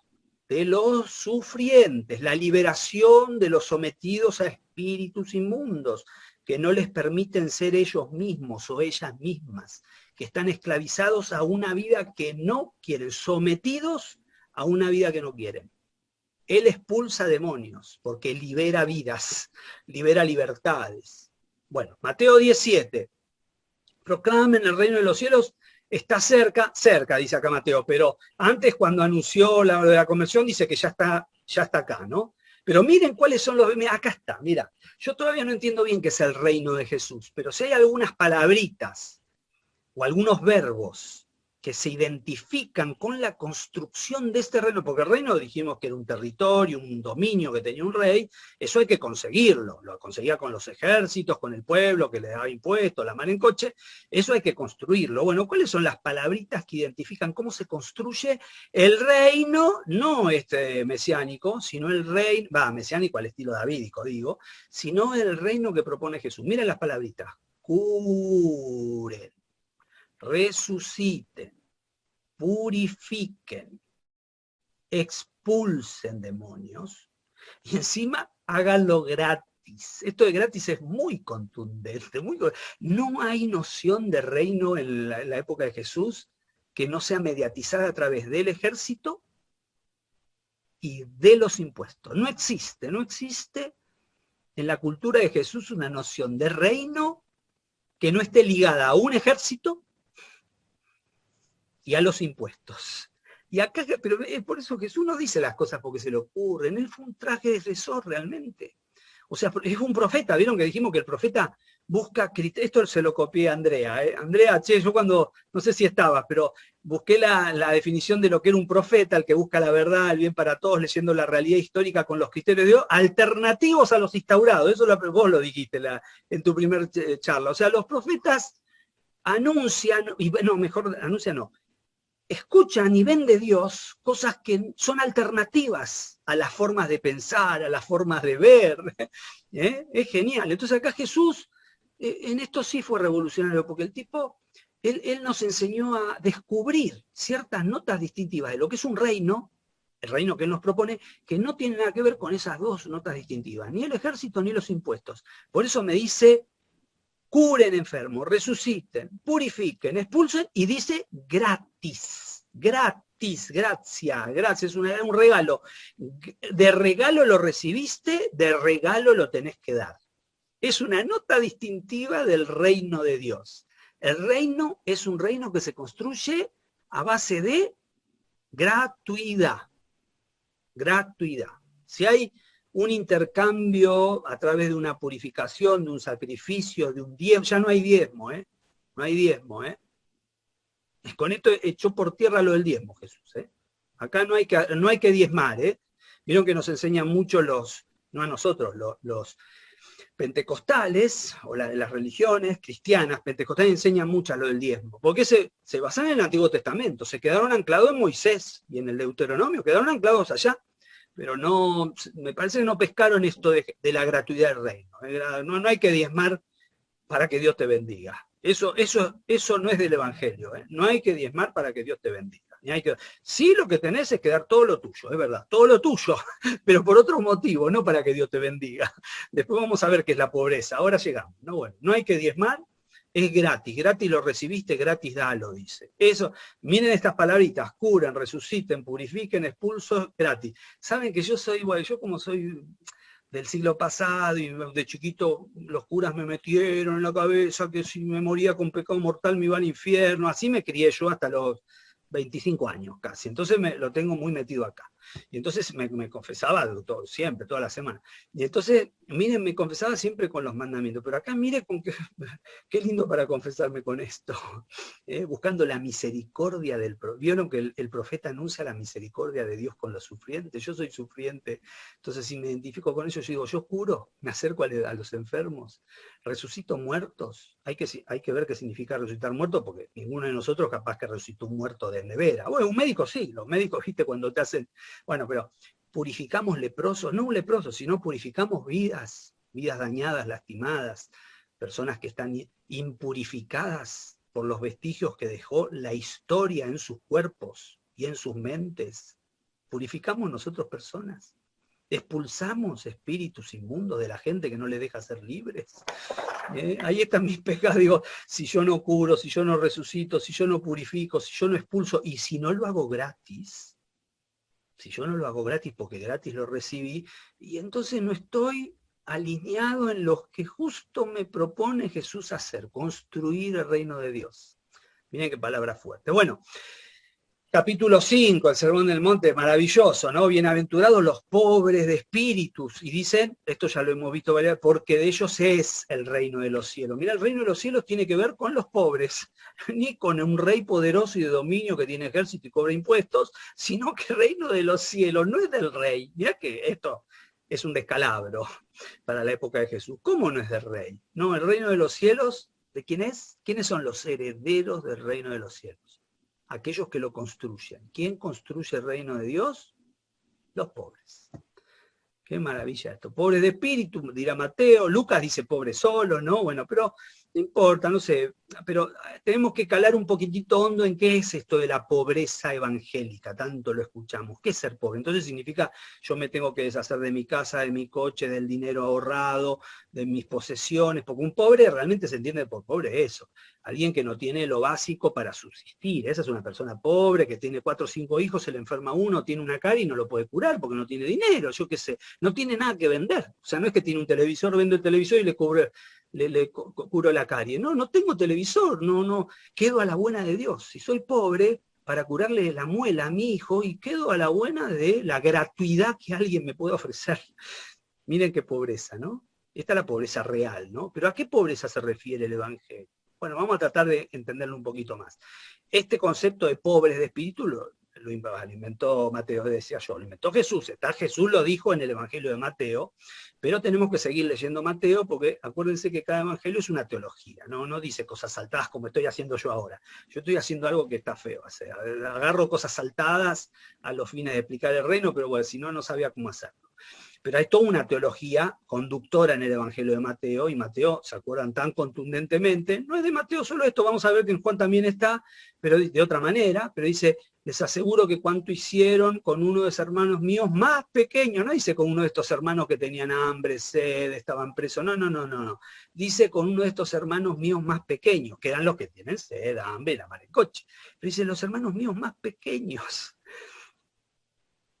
de los sufrientes, la liberación de los sometidos a espíritus inmundos, que no les permiten ser ellos mismos o ellas mismas, que están esclavizados a una vida que no quieren, sometidos a una vida que no quieren. Él expulsa demonios, porque libera vidas, libera libertades. Bueno, Mateo 17, proclamen el reino de los cielos. Está cerca, dice acá Mateo, pero antes cuando anunció la conversión dice que ya está acá, ¿no? Pero miren cuáles son los... Acá está, mira, yo todavía no entiendo bien qué es el reino de Jesús, pero si hay algunas palabritas o algunos verbos que se identifican con la construcción de este reino, porque el reino dijimos que era un territorio, un dominio que tenía un rey, eso hay que conseguirlo, lo conseguía con los ejércitos, con el pueblo que le daba impuestos, la mar en coche, eso hay que construirlo. Bueno, ¿cuáles son las palabritas que identifican cómo se construye el reino, no este mesiánico, sino el reino, mesiánico al estilo davídico, digo, sino el reino que propone Jesús? Miren las palabritas: curen, resuciten, purifiquen, expulsen demonios y encima háganlo gratis. Esto de gratis es muy contundente. No hay noción de reino en la época de Jesús que no sea mediatizada a través del ejército y de los impuestos. No existe en la cultura de Jesús una noción de reino que no esté ligada a un ejército y a los impuestos. Y acá, pero es por eso que Jesús no dice las cosas porque se le ocurren. Él fue un traje de agresor realmente. O sea, es un profeta. ¿Vieron que dijimos que el profeta busca criterios? Esto se lo copié a Andrea. Andrea, yo cuando, no sé si estabas, pero busqué la definición de lo que era un profeta, el que busca la verdad, el bien para todos, leyendo la realidad histórica con los criterios de Dios, alternativos a los instaurados. Eso vos lo dijiste en tu primer charla. O sea, los profetas anuncian, y bueno, mejor anuncian no, escuchan y ven de Dios cosas que son alternativas a las formas de pensar, a las formas de ver. Es genial. Entonces acá Jesús, en esto sí fue revolucionario, porque el tipo, él nos enseñó a descubrir ciertas notas distintivas de lo que es un reino, el reino que él nos propone, que no tiene nada que ver con esas dos notas distintivas, ni el ejército ni los impuestos. Por eso me dice: curen enfermos, resuciten, purifiquen, expulsen, y dice gratis, gratis, gracia, es un regalo. De regalo lo recibiste, de regalo lo tenés que dar. Es una nota distintiva del reino de Dios. El reino es un reino que se construye a base de gratuidad. Gratuidad. Si hay un intercambio a través de una purificación, de un sacrificio, de un diezmo, ya no hay diezmo, no hay diezmo. Con esto echó por tierra lo del diezmo Jesús. Acá no hay que diezmar. Vieron que nos enseñan mucho no a nosotros, los pentecostales, o las religiones cristianas pentecostales enseñan mucho lo del diezmo, porque se basan en el Antiguo Testamento, se quedaron anclados en Moisés y en el Deuteronomio, quedaron anclados allá, pero no, me parece que no pescaron esto de la gratuidad del reino. No hay que diezmar para que Dios te bendiga. Eso no es del Evangelio. No hay que diezmar para que Dios te bendiga. Sí, lo que tenés es que dar todo lo tuyo, es verdad, todo lo tuyo, pero por otro motivo, no para que Dios te bendiga. Después vamos a ver qué es la pobreza. Ahora llegamos. No hay que diezmar, es gratis lo recibiste, gratis dalo, dice. Eso, miren estas palabritas: curan, resuciten, purifiquen, expulsos, gratis. Saben que yo como soy del siglo pasado y de chiquito los curas me metieron en la cabeza que si me moría con pecado mortal me iba al infierno, así me crié yo hasta los 25 años casi, entonces lo tengo muy metido acá. Y entonces me confesaba siempre, toda la semana. Y entonces, miren, me confesaba siempre con los mandamientos, pero acá mire qué lindo para confesarme con esto, buscando la misericordia del profeta. Vieron que el profeta anuncia la misericordia de Dios con los sufrientes. Yo soy sufriente, entonces si me identifico con ellos, yo digo: yo curo, me acerco a los enfermos, resucito muertos. Hay que ver qué significa resucitar muertos, porque ninguno de nosotros capaz que resucitó un muerto de nevera. Bueno, un médico sí, los médicos, viste, cuando te hacen... Bueno, pero purificamos leprosos, no leprosos, sino purificamos vidas dañadas, lastimadas, personas que están impurificadas por los vestigios que dejó la historia en sus cuerpos y en sus mentes. Purificamos nosotros personas. Expulsamos espíritus inmundos de la gente que no le deja ser libres. Ahí están mis pecados. Digo, si yo no curo, si yo no resucito, si yo no purifico, si yo no expulso, y si no lo hago gratis, porque gratis lo recibí, y entonces no estoy alineado en lo que justo me propone Jesús hacer: construir el reino de Dios. Miren qué palabra fuerte. Bueno, Capítulo 5, el Sermón del Monte, maravilloso, ¿no? Bienaventurados los pobres de espíritus. Y dicen, esto ya lo hemos visto varias veces, porque de ellos es el reino de los cielos. Mira, el reino de los cielos tiene que ver con los pobres, ni con un rey poderoso y de dominio que tiene ejército y cobra impuestos, sino que el reino de los cielos no es del rey. Mira que esto es un descalabro para la época de Jesús. ¿Cómo no es del rey? No, el reino de los cielos, ¿de quién es? ¿Quiénes son los herederos del reino de los cielos? Aquellos que lo construyen. ¿Quién construye el reino de Dios? Los pobres. Qué maravilla esto. Pobres de espíritu, dirá Mateo. Lucas dice pobre solo, ¿no? Bueno, pero no importa, no sé. Pero tenemos que calar un poquitito hondo en qué es esto de la pobreza evangélica. Tanto lo escuchamos. ¿Qué es ser pobre? Entonces significa yo me tengo que deshacer de mi casa, de mi coche, del dinero ahorrado, de mis posesiones. Porque un pobre realmente se entiende por pobre eso. Alguien que no tiene lo básico para subsistir. Esa es una persona pobre que tiene 4 o 5 hijos, se le enferma uno, tiene una carie y no lo puede curar porque no tiene dinero, yo qué sé, no tiene nada que vender. O sea, no es que tiene un televisor, vendo el televisor y le curo la carie. No, no tengo televisor, no, quedo a la buena de Dios. Si soy pobre, para curarle la muela a mi hijo y quedo a la buena de la gratuidad que alguien me puede ofrecer. Miren qué pobreza, ¿no? Esta es la pobreza real, ¿no? Pero ¿a qué pobreza se refiere el Evangelio? Bueno, vamos a tratar de entenderlo un poquito más. Este concepto de pobres de espíritu lo inventó Mateo, decía yo, lo inventó Jesús. Jesús lo dijo en el Evangelio de Mateo, pero tenemos que seguir leyendo Mateo porque acuérdense que cada evangelio es una teología, no dice cosas saltadas como estoy haciendo yo ahora. Yo estoy haciendo algo que está feo, o sea, agarro cosas saltadas a los fines de explicar el reino, pero bueno, si no, no sabía cómo hacerlo. Pero hay toda una teología conductora en el Evangelio de Mateo, y Mateo, ¿se acuerdan tan contundentemente? No es de Mateo solo esto, vamos a ver que en Juan también está, pero de otra manera, pero dice, les aseguro que cuanto hicieron con uno de los hermanos míos más pequeños, no dice con uno de estos hermanos que tenían hambre, sed, estaban presos, no. Dice con uno de estos hermanos míos más pequeños, que eran los que tienen sed, hambre, la mar en coche. Pero dice, los hermanos míos más pequeños.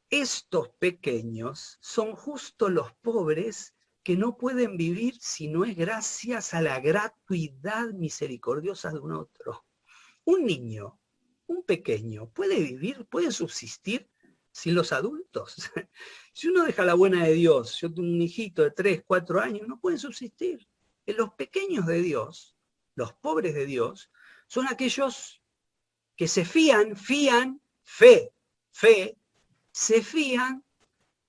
Estos pequeños son justo los pobres que no pueden vivir si no es gracias a la gratuidad misericordiosa de un otro. Un niño, un pequeño, puede vivir, puede subsistir sin los adultos. Si uno deja la buena de Dios, yo tengo un hijito de 3, 4 años, no pueden subsistir. Los pequeños de Dios, los pobres de Dios, son aquellos que se fían, fe, se fían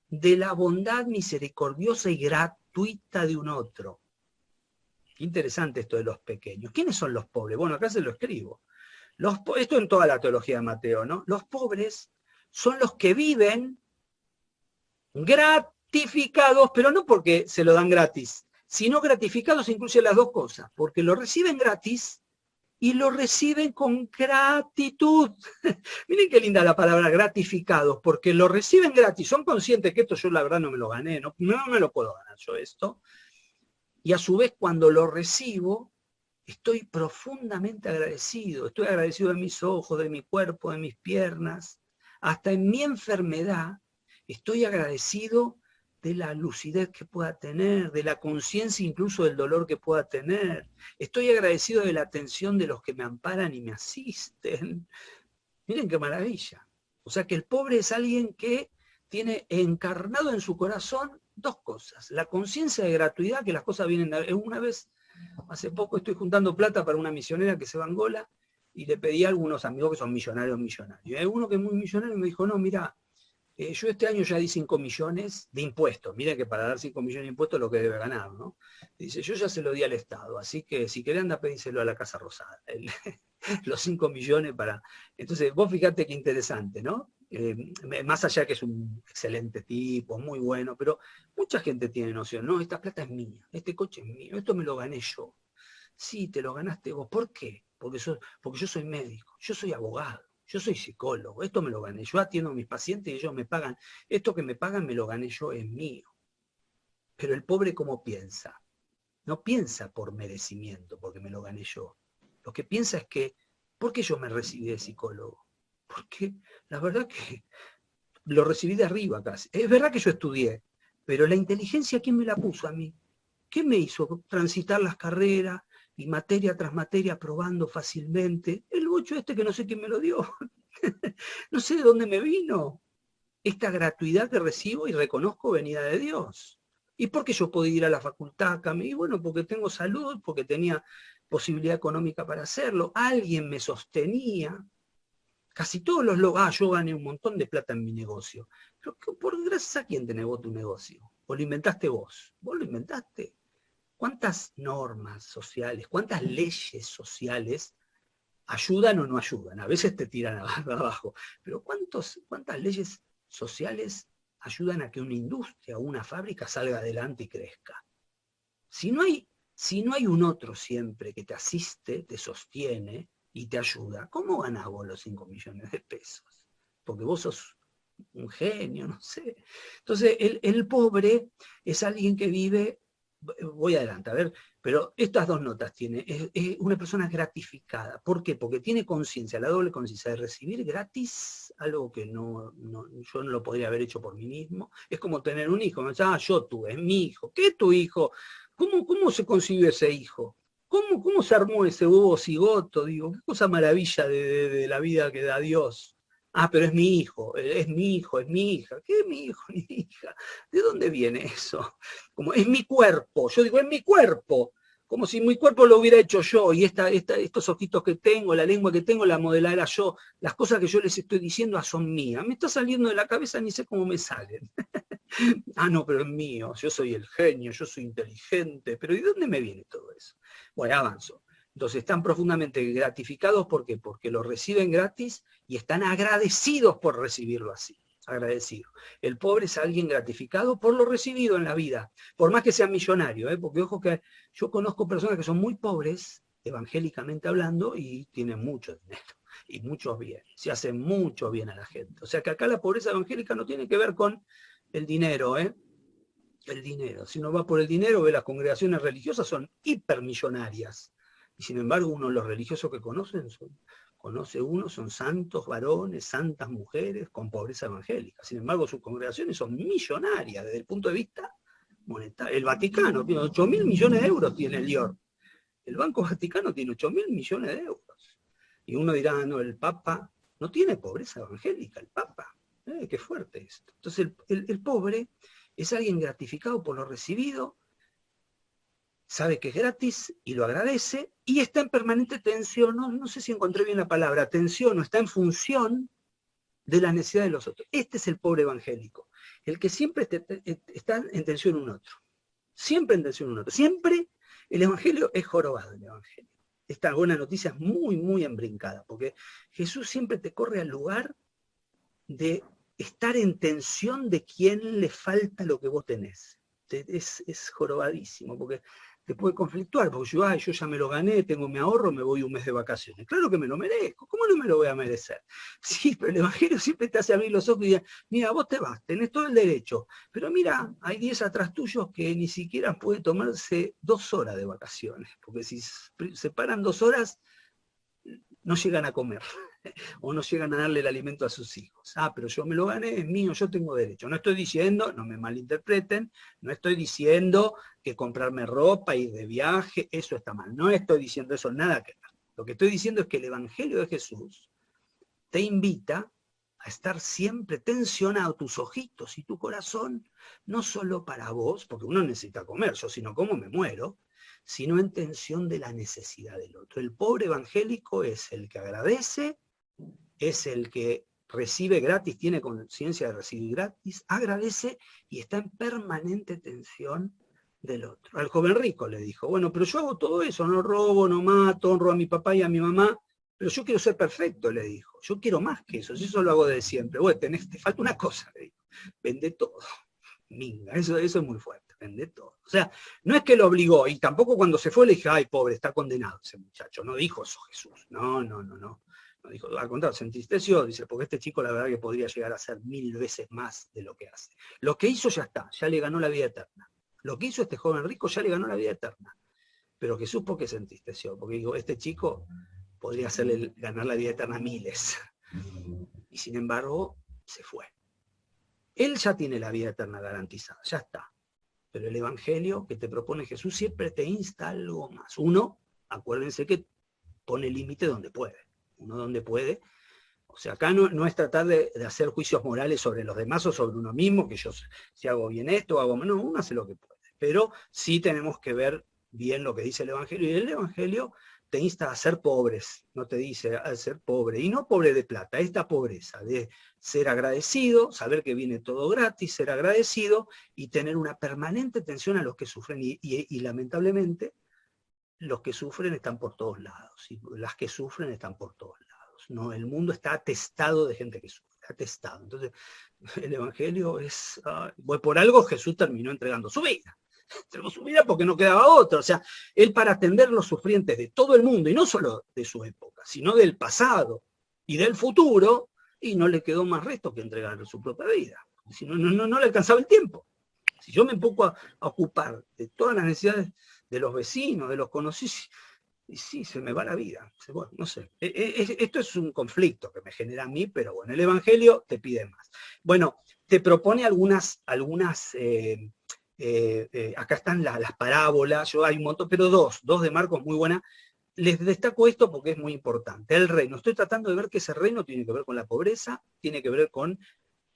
de la bondad misericordiosa y gratuita de un otro. Qué interesante esto de los pequeños. ¿Quiénes son los pobres? Bueno, acá se lo escribo. Esto en toda la teología de Mateo, ¿no? Los pobres son los que viven gratificados, pero no porque se lo dan gratis, sino gratificados incluye las dos cosas, porque lo reciben gratis y lo reciben con gratitud. Miren qué linda la palabra gratificados, porque lo reciben gratis, son conscientes que esto yo la verdad no me lo gané, no me lo puedo ganar yo esto, y a su vez cuando lo recibo, estoy profundamente agradecido, estoy agradecido de mis ojos, de mi cuerpo, de mis piernas, hasta en mi enfermedad, estoy agradecido de la lucidez que pueda tener, de la conciencia incluso del dolor que pueda tener. Estoy agradecido de la atención de los que me amparan y me asisten. Miren qué maravilla. O sea que el pobre es alguien que tiene encarnado en su corazón dos cosas. La conciencia de gratuidad, que las cosas vienen de... Una vez, hace poco estoy juntando plata para una misionera que se va a Angola y le pedí a algunos amigos que son millonarios. Y hay uno que es muy millonario y me dijo, no, mira, yo este año ya di 5 millones de impuestos. Miren que para dar 5 millones de impuestos es lo que debe ganar, ¿no? Dice, yo ya se lo di al Estado, así que si querés anda, pedíselo a la Casa Rosada. Los 5 millones para... Entonces, vos fíjate qué interesante, ¿no? Más allá que es un excelente tipo, muy bueno, pero mucha gente tiene noción, no, esta plata es mía, este coche es mío, esto me lo gané yo. Sí, te lo ganaste vos. ¿Por qué? Porque yo soy médico, yo soy abogado. Yo soy psicólogo, esto me lo gané, yo atiendo a mis pacientes y ellos me pagan, esto que me pagan me lo gané yo, es mío. Pero el pobre, ¿cómo piensa? No piensa por merecimiento, porque me lo gané yo. Lo que piensa es que, ¿por qué yo me recibí de psicólogo? Porque la verdad que lo recibí de arriba casi. Es verdad que yo estudié, pero la inteligencia, ¿quién me la puso a mí? ¿Qué me hizo transitar las carreras y materia tras materia aprobando fácilmente? El bocho este que no sé quién me lo dio. No sé de dónde me vino esta gratuidad que recibo y reconozco venida de Dios. ¿Y por qué yo podía ir a la facultad, Cami? Bueno, porque tengo salud, porque tenía posibilidad económica para hacerlo, alguien me sostenía. Casi todos los logros, yo gané un montón de plata en mi negocio. Pero por gracias a quién tenés vos tu negocio. ¿O lo inventaste vos? ¿Vos lo inventaste? ¿Cuántas normas sociales, cuántas leyes sociales ayudan o no ayudan? A veces te tiran abajo. Pero ¿cuántas leyes sociales ayudan a que una industria o una fábrica salga adelante y crezca? Si no hay un otro siempre que te asiste, te sostiene y te ayuda, ¿cómo ganás vos los 5 millones de pesos? Porque vos sos un genio, no sé. Entonces, el pobre es alguien que vive, voy adelante, a ver, pero estas dos notas tiene, es una persona gratificada. ¿Por qué? Porque tiene conciencia, la doble conciencia de recibir gratis algo que yo no lo podría haber hecho por mí mismo. Es como tener un hijo, yo tuve, es mi hijo. ¿Qué es tu hijo? ¿Cómo se concibió ese hijo? ¿Cómo se armó ese huevo cigoto? Digo, qué cosa maravilla de la vida que da Dios. Ah, pero es mi hijo, es mi hijo, es mi hija. ¿Qué es mi hijo, mi hija? ¿De dónde viene eso? Como es mi cuerpo, yo digo, es mi cuerpo, como si mi cuerpo lo hubiera hecho yo, y estos ojitos que tengo, la lengua que tengo, la modelara yo, las cosas que yo les estoy diciendo son mías. Me está saliendo de la cabeza, ni sé cómo me salen. Ah, no, pero es mío, yo soy el genio, yo soy inteligente, pero ¿y dónde me viene todo eso? Bueno, avanzo. Entonces están profundamente gratificados porque lo reciben gratis y están agradecidos por recibirlo así. Agradecido. El pobre es alguien gratificado por lo recibido en la vida, por más que sea millonario, porque ojo que yo conozco personas que son muy pobres, evangélicamente hablando, y tienen mucho dinero y muchos bienes, se hacen mucho bien a la gente. O sea que acá la pobreza evangélica no tiene que ver con el dinero, el dinero. Si uno va por el dinero, ve las congregaciones religiosas son hipermillonarias. Y sin embargo, uno de los religiosos que conoce uno son santos varones, santas mujeres con pobreza evangélica. Sin embargo, sus congregaciones son millonarias desde el punto de vista monetario. El Vaticano tiene 8.000 millones de euros, tiene el IOR. El Banco Vaticano tiene 8.000 millones de euros. Y uno dirá, no, el Papa no tiene pobreza evangélica, el Papa. Qué fuerte esto. Entonces, el pobre es alguien gratificado por lo recibido, sabe que es gratis y lo agradece, y está en permanente tensión, no sé si encontré bien la palabra, tensión, o está en función de las necesidades de los otros. Este es el pobre evangélico, el que siempre está en tensión un otro, siempre en tensión un otro, siempre el evangelio es jorobado, el evangelio. Esta buena noticia es muy, muy embrincada, porque Jesús siempre te corre al lugar de estar en tensión de quién le falta lo que vos tenés. Es jorobadísimo, porque te puede conflictuar, porque yo ya me lo gané, tengo mi ahorro, me voy un mes de vacaciones. Claro que me lo merezco, ¿cómo no me lo voy a merecer? Sí, pero el Evangelio siempre te hace abrir los ojos y dice, mira, vos te vas, tenés todo el derecho, pero mira, hay 10 atrás tuyos que ni siquiera puede tomarse 2 horas de vacaciones, porque si se paran 2 horas, no llegan a comer o no llegan a darle el alimento a sus hijos. Ah, pero yo me lo gané, es mío, yo tengo derecho. No estoy diciendo, no me malinterpreten, no estoy diciendo que comprarme ropa, ir de viaje, eso está mal. No estoy diciendo eso, nada que ver. Lo que estoy diciendo es que el Evangelio de Jesús te invita a estar siempre tensionado, tus ojitos y tu corazón, no solo para vos, porque uno necesita comer, yo si no como me muero, sino en tensión de la necesidad del otro. El pobre evangélico es el que agradece, es el que recibe gratis, tiene conciencia de recibir gratis, agradece y está en permanente tensión del otro. Al joven rico le dijo, bueno, pero yo hago todo eso, no robo, no mato, honro a mi papá y a mi mamá, pero yo quiero ser perfecto, le dijo. Yo quiero más que eso, si eso lo hago de siempre. Bueno, te falta una cosa, le dijo. Vende todo. Minga, eso es muy fuerte, vende todo. O sea, no es que lo obligó, y tampoco cuando se fue le dije, ay, pobre, está condenado ese muchacho. No dijo eso Jesús. No. No dijo, al contrario, se entristeció, dice, porque este chico la verdad que podría llegar a hacer 1000 veces más de lo que hace. Lo que hizo ya está, ya le ganó la vida eterna. Lo que hizo este joven rico ya le ganó la vida eterna. Pero Jesús, ¿por qué se entristeció? Porque digo, este chico podría hacerle ganar la vida eterna a miles. Y sin embargo, se fue. Él ya tiene la vida eterna garantizada, ya está. Pero el Evangelio que te propone Jesús siempre te insta algo más. Uno, acuérdense que pone límite donde puede. Uno donde puede, O sea, acá no es tratar de hacer juicios morales sobre los demás o sobre uno mismo, que yo si hago bien esto, hago menos, uno hace lo que puede. Pero sí tenemos que ver bien lo que dice el Evangelio. Y el Evangelio te insta a ser pobres, no te dice a ser pobre. Y no pobre de plata, esta pobreza de ser agradecido, saber que viene todo gratis, ser agradecido y tener una permanente atención a los que sufren. Y lamentablemente, los que sufren están por todos lados. Y las que sufren están por todos lados. ¿No? El mundo está atestado de gente que sufre, atestado. Entonces, el Evangelio es... por algo Jesús terminó entregando su vida. Entregó su vida porque no quedaba otra. O sea, él para atender los sufrientes de todo el mundo, y no solo de su época, sino del pasado y del futuro, y no le quedó más resto que entregar su propia vida. Si no le alcanzaba el tiempo. Si yo me pongo a ocupar de todas las necesidades de los vecinos, de los conocidos, y sí, se me va la vida. Bueno, no sé. Esto es un conflicto que me genera a mí, pero bueno, el Evangelio te pide más. Bueno, te propone algunas acá están las parábolas, hay un montón, pero dos de Marcos muy buenas. Les destaco esto porque es muy importante. El reino. Estoy tratando de ver que ese reino tiene que ver con la pobreza, tiene que ver con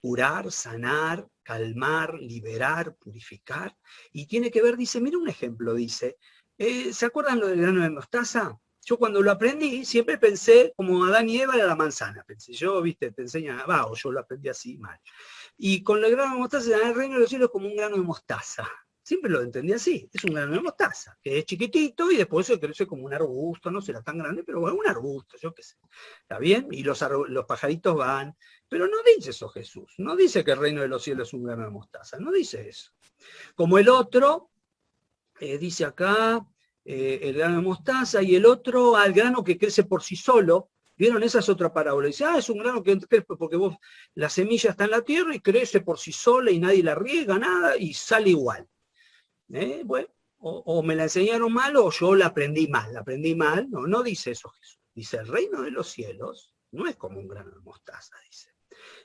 curar, sanar, calmar, liberar, purificar, y tiene que ver, dice, mira un ejemplo, dice, ¿se acuerdan lo del grano de mostaza? Yo cuando lo aprendí siempre pensé como Adán y Eva era la manzana, pensé yo, viste, te enseñan, o yo lo aprendí así mal. Y con el grano de mostaza, el reino de los cielos es como un grano de mostaza. Siempre lo entendí así, es un grano de mostaza, que es chiquitito y después se crece como un arbusto, no será tan grande, pero bueno, un arbusto, yo qué sé. ¿Está bien? Y los pajaritos van, pero no dice eso Jesús, no dice que el reino de los cielos es un grano de mostaza, no dice eso. Como el otro, dice acá, el grano de mostaza, y el otro al grano que crece por sí solo. ¿Vieron? Esa es otra parábola. Dice, es un grano que crece porque la semilla está en la tierra y crece por sí sola y nadie la riega, nada, y sale igual. Bueno, o me la enseñaron mal o yo la aprendí mal. No dice eso Jesús. Dice, el reino de los cielos no es como un grano de mostaza,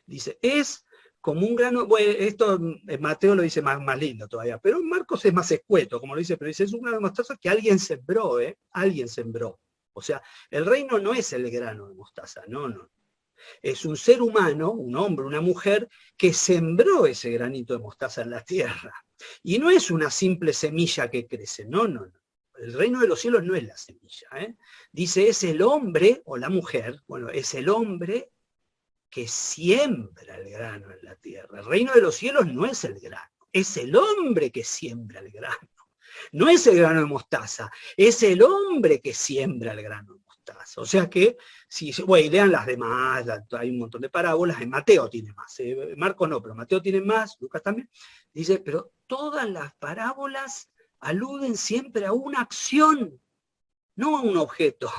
dice, es como un grano, bueno, esto Mateo lo dice más lindo todavía, pero Marcos es más escueto, como lo dice, pero dice, es un grano de mostaza que alguien sembró, alguien sembró. O sea, el reino no es el grano de mostaza, no. Es un ser humano, un hombre, una mujer, que sembró ese granito de mostaza en la tierra. Y no es una simple semilla que crece, no. El reino de los cielos no es la semilla. Dice, es el hombre o la mujer, bueno, es el hombre que siembra el grano en la tierra. El reino de los cielos no es el grano, es el hombre que siembra el grano. No es el grano de mostaza, es el hombre que siembra el grano de mostaza. O sea que, y lean las demás, hay un montón de parábolas, en Mateo tiene más, Marcos no, pero Mateo tiene más, Lucas también. Dice, pero todas las parábolas aluden siempre a una acción, no a un objeto,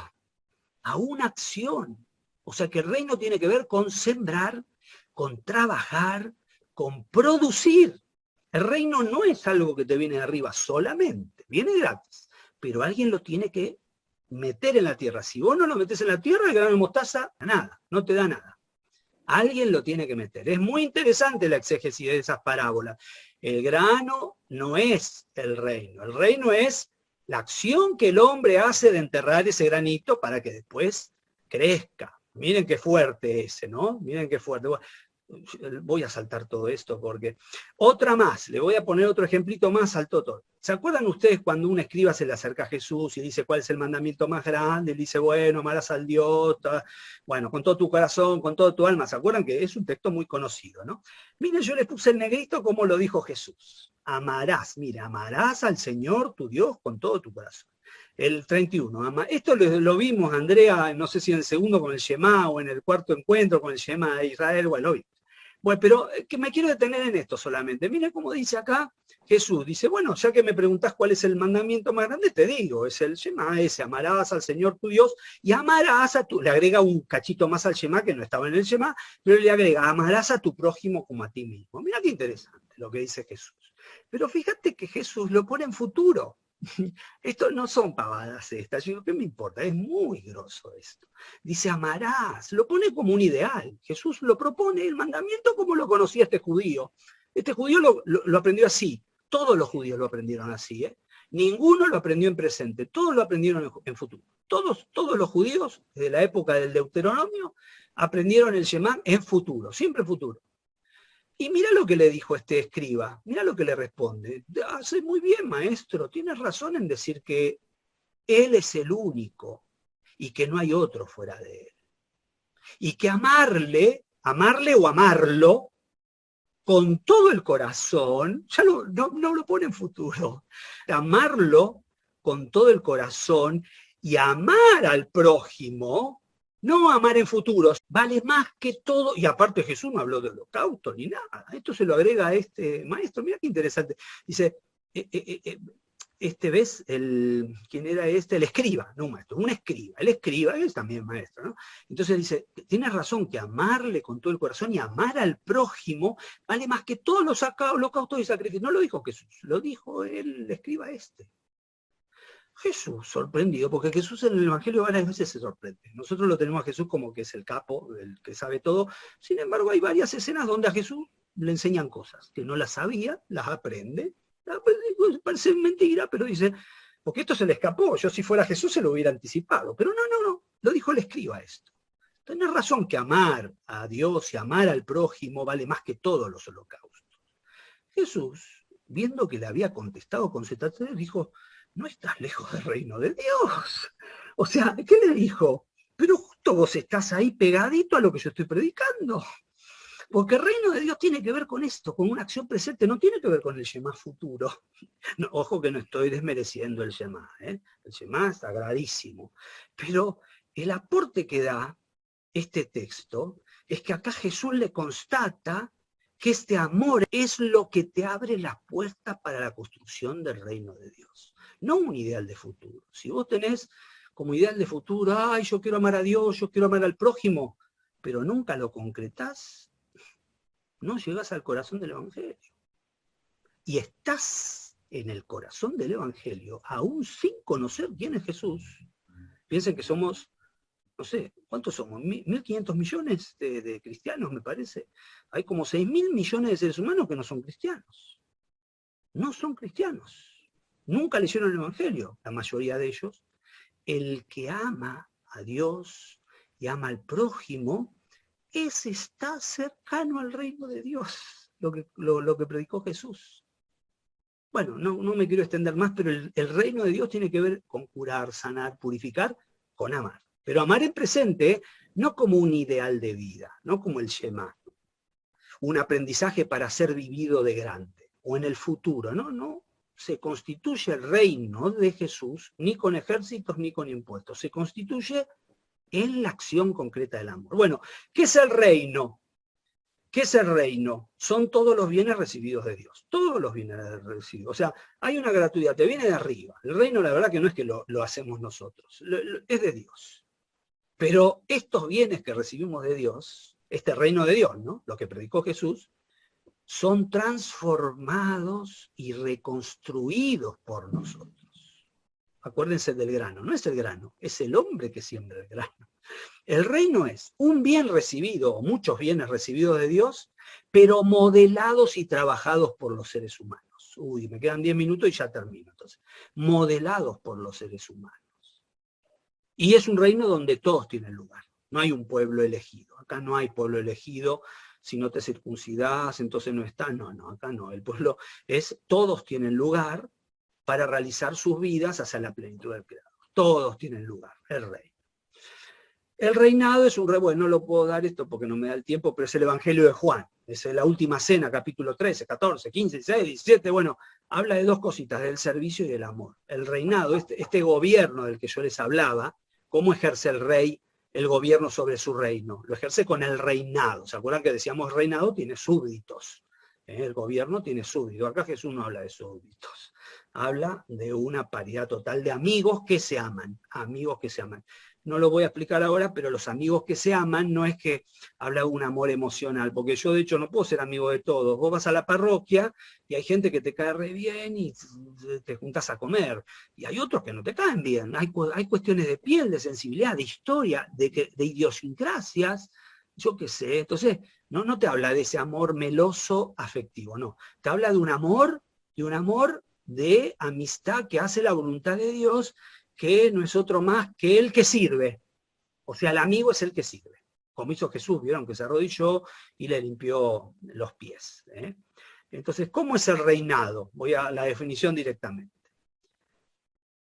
a una acción. O sea que el reino tiene que ver con sembrar, con trabajar, con producir. El reino no es algo que te viene de arriba solamente, viene gratis, pero alguien lo tiene que meter en la tierra. Si vos no lo metés en la tierra, el grano de mostaza, nada, no te da nada. Alguien lo tiene que meter. Es muy interesante la exégesis de esas parábolas. El grano no es el reino es la acción que el hombre hace de enterrar ese granito para que después crezca. Miren qué fuerte ese, ¿no? Miren qué fuerte. Voy a saltar todo esto porque... Otra más, le voy a poner otro ejemplito más, saltó todo. ¿Se acuerdan ustedes cuando un escriba se le acerca a Jesús y dice cuál es el mandamiento más grande? Él dice, bueno, amarás al Dios, bueno, con todo tu corazón, con toda tu alma. ¿Se acuerdan que es un texto muy conocido, no? Miren, yo les puse el negrito como lo dijo Jesús. Amarás, mira, amarás al Señor tu Dios con todo tu corazón. El 31. Esto lo vimos, Andrea, no sé si en el segundo con el Shema o en el cuarto encuentro con el Shema de Israel, bueno, lo vimos. Bueno, pero que me quiero detener en esto solamente. Mire cómo dice acá Jesús. Dice, bueno, ya que me preguntás cuál es el mandamiento más grande, te digo, es el Shema ese, amarás al Señor tu Dios y amarás a tu, le agrega un cachito más al Shema que no estaba en el Shema, pero le agrega, amarás a tu prójimo como a ti mismo. Mira qué interesante lo que dice Jesús. Pero fíjate que Jesús lo pone en futuro. Esto no son pavadas estas, yo digo, ¿qué me importa? Es muy grosso esto. Dice, amarás, lo pone como un ideal. Jesús lo propone, el mandamiento como lo conocía este judío. Este judío lo aprendió así, todos los judíos lo aprendieron así. Ninguno lo aprendió en presente, todos lo aprendieron en futuro. Todos los judíos, desde la época del Deuteronomio, aprendieron el Shema en futuro, siempre en futuro. Y mira lo que le dijo este escriba, mira lo que le responde. Hace muy bien, maestro, tienes razón en decir que él es el único y que no hay otro fuera de él. Y que amarle o amarlo con todo el corazón, ya no lo pone en futuro, amarlo con todo el corazón y amar al prójimo, no amar en futuros, vale más que todo. Y aparte Jesús no habló de holocausto ni nada. Esto se lo agrega a este maestro. Mira qué interesante. Dice, ¿ves? ¿Quién era este? El escriba, no un maestro, un escriba. El escriba es también maestro, ¿no? Entonces dice, tienes razón que amarle con todo el corazón y amar al prójimo vale más que todos los holocaustos y sacrificios. No lo dijo Jesús, lo dijo el escriba este. Jesús, sorprendido, porque Jesús en el Evangelio varias veces se sorprende. Nosotros lo tenemos a Jesús como que es el capo, el que sabe todo. Sin embargo, hay varias escenas donde a Jesús le enseñan cosas que no las sabía, las aprende. Parece mentira, pero dice, porque esto se le escapó. Yo si fuera Jesús se lo hubiera anticipado. Pero no, lo dijo el escriba esto. Tenés razón que amar a Dios y amar al prójimo vale más que todos los holocaustos. Jesús, viendo que le había contestado con Z3, dijo, no estás lejos del reino de Dios. O sea, ¿qué le dijo? Pero justo vos estás ahí pegadito a lo que yo estoy predicando. Porque el reino de Dios tiene que ver con esto, con una acción presente, no tiene que ver con el Shema futuro. No, ojo que no estoy desmereciendo el Shema, ¿eh? El Shema es sagradísimo. Pero el aporte que da este texto es que acá Jesús le constata que este amor es lo que te abre las puertas para la construcción del reino de Dios. No un ideal de futuro. Si vos tenés como ideal de futuro, ay, yo quiero amar a Dios, yo quiero amar al prójimo, pero nunca lo concretás, no llegás al corazón del Evangelio. Y estás en el corazón del Evangelio, aún sin conocer quién es Jesús. Piensen que somos, no sé, ¿cuántos somos? 1.500 millones de cristianos, me parece. Hay como 6.000 millones de seres humanos que no son cristianos. No son cristianos. Nunca leyeron el Evangelio, la mayoría de ellos. El que ama a Dios y ama al prójimo, ese está cercano al reino de Dios, lo que predicó Jesús. Bueno, no me quiero extender más, pero el reino de Dios tiene que ver con curar, sanar, purificar, con amar. Pero amar en presente, no como un ideal de vida, no como el Shema, un aprendizaje para ser vivido de grande, o en el futuro, no se constituye el reino de Jesús ni con ejércitos ni con impuestos, se constituye en la acción concreta del amor. Bueno, ¿qué es el reino? ¿Qué es el reino? Son todos los bienes recibidos de Dios, todos los bienes recibidos. O sea, hay una gratuidad, te viene de arriba. El reino, la verdad que no es que lo hacemos nosotros, es de Dios. Pero estos bienes que recibimos de Dios, este reino de Dios, ¿no? Lo que predicó Jesús, son transformados y reconstruidos por nosotros. Acuérdense del grano, no es el grano, es el hombre que siembra el grano. El reino es un bien recibido, o muchos bienes recibidos de Dios, pero modelados y trabajados por los seres humanos. Uy, me quedan 10 minutos y ya termino. Entonces, modelados por los seres humanos. Y es un reino donde todos tienen lugar. No hay un pueblo elegido. Acá no hay pueblo elegido. Si no te circuncidás, entonces no está. No, acá no. El pueblo es, todos tienen lugar para realizar sus vidas hacia la plenitud del Creador. Todos tienen lugar, el reino. El reinado es un bueno, no lo puedo dar esto porque no me da el tiempo, pero es el Evangelio de Juan. Es la última cena, capítulo 13, 14, 15, 16, 17. Bueno, habla de dos cositas, del servicio y del amor. El reinado, este gobierno del que yo les hablaba, ¿cómo ejerce el rey el gobierno sobre su reino? Lo ejerce con el reinado. ¿Se acuerdan que decíamos reinado tiene súbditos? El gobierno tiene súbditos. Acá Jesús no habla de súbditos. Habla de una paridad total de amigos que se aman. Amigos que se aman. No lo voy a explicar ahora, pero los amigos que se aman no es que habla de un amor emocional, porque yo de hecho no puedo ser amigo de todos. Vos vas a la parroquia y hay gente que te cae re bien y te juntas a comer. Y hay otros que no te caen bien. Hay cuestiones de piel, de sensibilidad, de historia, de idiosincrasias, yo qué sé. Entonces, no te habla de ese amor meloso afectivo, no. Te habla de un amor de amistad que hace la voluntad de Dios, que no es otro más que el que sirve. O sea, el amigo es el que sirve. Como hizo Jesús, vieron que se arrodilló y le limpió los pies. Entonces, ¿cómo es el reinado? Voy a la definición directamente.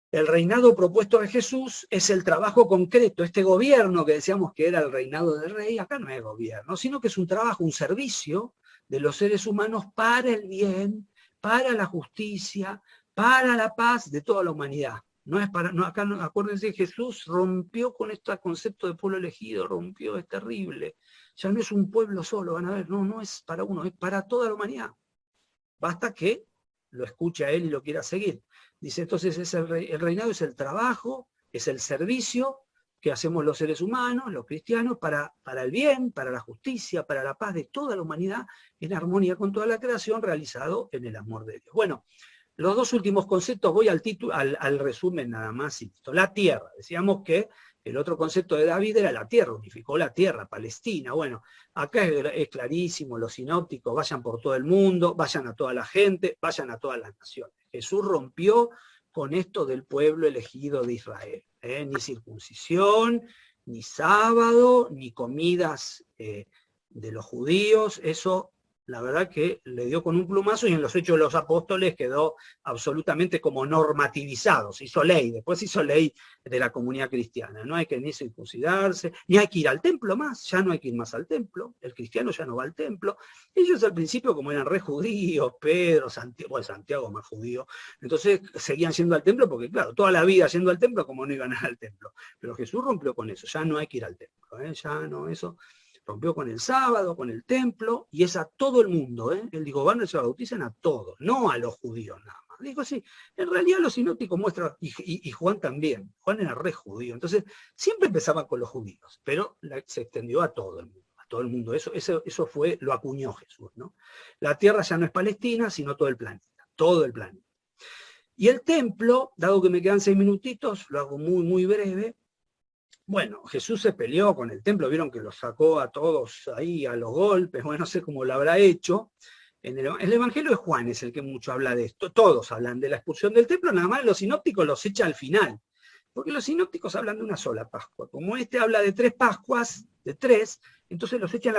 El reinado propuesto de Jesús es el trabajo concreto. Este gobierno que decíamos que era el reinado del rey, acá no es gobierno, sino que es un trabajo, un servicio de los seres humanos para el bien, para la justicia, para la paz de toda la humanidad. No es para, no, acá no, acuérdense, Jesús rompió con este concepto de pueblo elegido, rompió, es terrible. Ya no es un pueblo solo, van a ver, no es para uno, es para toda la humanidad. Basta que lo escuche a él y lo quiera seguir. Dice, entonces el reinado es el trabajo, es el servicio que hacemos los seres humanos, los cristianos, para el bien, para la justicia, para la paz de toda la humanidad, en armonía con toda la creación, realizado en el amor de Dios. Bueno, los dos últimos conceptos, voy al título, al resumen nada más. Y listo. La tierra, decíamos que el otro concepto de David era la tierra, unificó la tierra, Palestina. Bueno, acá es clarísimo, los sinópticos, vayan por todo el mundo, vayan a toda la gente, vayan a todas las naciones. Jesús rompió con esto del pueblo elegido de Israel. Ni circuncisión, ni sábado, ni comidas de los judíos, eso la verdad que le dio con un plumazo y en los Hechos de los Apóstoles quedó absolutamente como normativizado, se hizo ley, después se hizo ley de la comunidad cristiana, no hay que ni circuncidarse, ni hay que ir al templo más, ya no hay que ir más al templo, el cristiano ya no va al templo. Ellos al principio, como eran re judíos, Pedro, Santiago, bueno, Santiago más judío, entonces seguían yendo al templo porque claro, toda la vida yendo al templo como no iban a ir al templo, pero Jesús rompió con eso, ya no hay que ir al templo, ya no, eso rompió con el sábado, con el templo, y es a todo el mundo. Él dijo, van a se bautizan a todos, no a los judíos nada más. Dijo, sí, en realidad los sinópticos muestran, y Juan también, Juan era re judío, entonces siempre empezaba con los judíos, pero se extendió a todo el mundo. A todo el mundo, eso fue, lo acuñó Jesús, ¿no? La tierra ya no es Palestina, sino todo el planeta, todo el planeta. Y el templo, dado que me quedan 6 minutitos, lo hago muy, muy breve. Bueno, Jesús se peleó con el templo, vieron que los sacó a todos ahí a los golpes, bueno, no sé cómo lo habrá hecho. El Evangelio de Juan es el que mucho habla de esto, todos hablan de la expulsión del templo, nada más los sinópticos los echa al final, porque los sinópticos hablan de una sola Pascua, como este habla de 3 Pascuas, de 3, entonces los echa en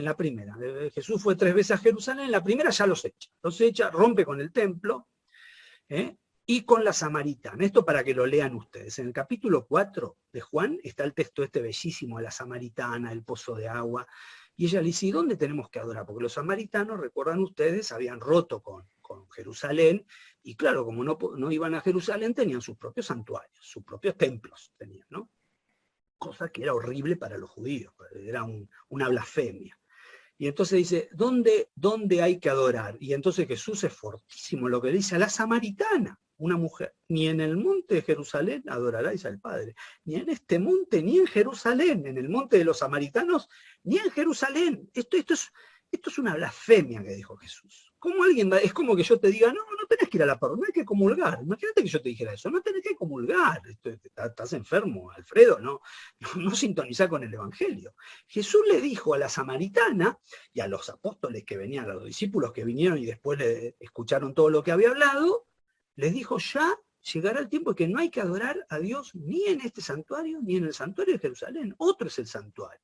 la primera. Jesús fue 3 veces a Jerusalén, en la primera ya los echa, rompe con el templo, y con la samaritana. Esto para que lo lean ustedes. En el capítulo 4 de Juan está el texto este bellísimo de la samaritana, el pozo de agua, y ella le dice, ¿y dónde tenemos que adorar? Porque los samaritanos, recuerdan ustedes, habían roto con Jerusalén, y claro, como no iban a Jerusalén, tenían sus propios santuarios, sus propios templos tenían, ¿no? Cosa que era horrible para los judíos, era una blasfemia. Y entonces dice, ¿dónde hay que adorar? Y entonces Jesús es fortísimo, lo que dice a la samaritana, una mujer, ni en el monte de Jerusalén adoraráis al Padre, ni en este monte, ni en Jerusalén, en el monte de los samaritanos, ni en Jerusalén. Esto es una blasfemia que dijo Jesús. ¿Cómo alguien es como que yo te diga, no tenés que ir a la parroquia, no hay que comulgar? Imagínate que yo te dijera eso, no tenés que comulgar, estás enfermo, Alfredo, no sintonizar con el Evangelio. Jesús le dijo a la samaritana y a los apóstoles que venían, a los discípulos que vinieron y después le escucharon todo lo que había hablado, les dijo, ya llegará el tiempo en que no hay que adorar a Dios ni en este santuario, ni en el santuario de Jerusalén, otro es el santuario.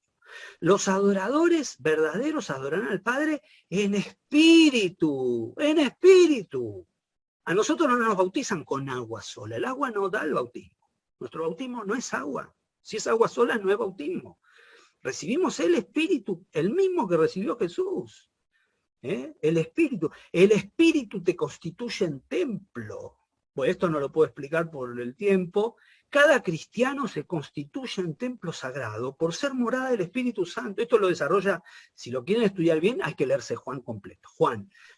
Los adoradores verdaderos adorarán al Padre en espíritu, en espíritu. A nosotros no nos bautizan con agua sola, el agua no da el bautismo. Nuestro bautismo no es agua, si es agua sola no es bautismo. Recibimos el espíritu, el mismo que recibió Jesús. El espíritu te constituye en templo. Pues esto no lo puedo explicar por el tiempo. Cada cristiano se constituye en templo sagrado por ser morada del Espíritu Santo. Esto lo desarrolla, si lo quieren estudiar bien, hay que leerse Juan completo.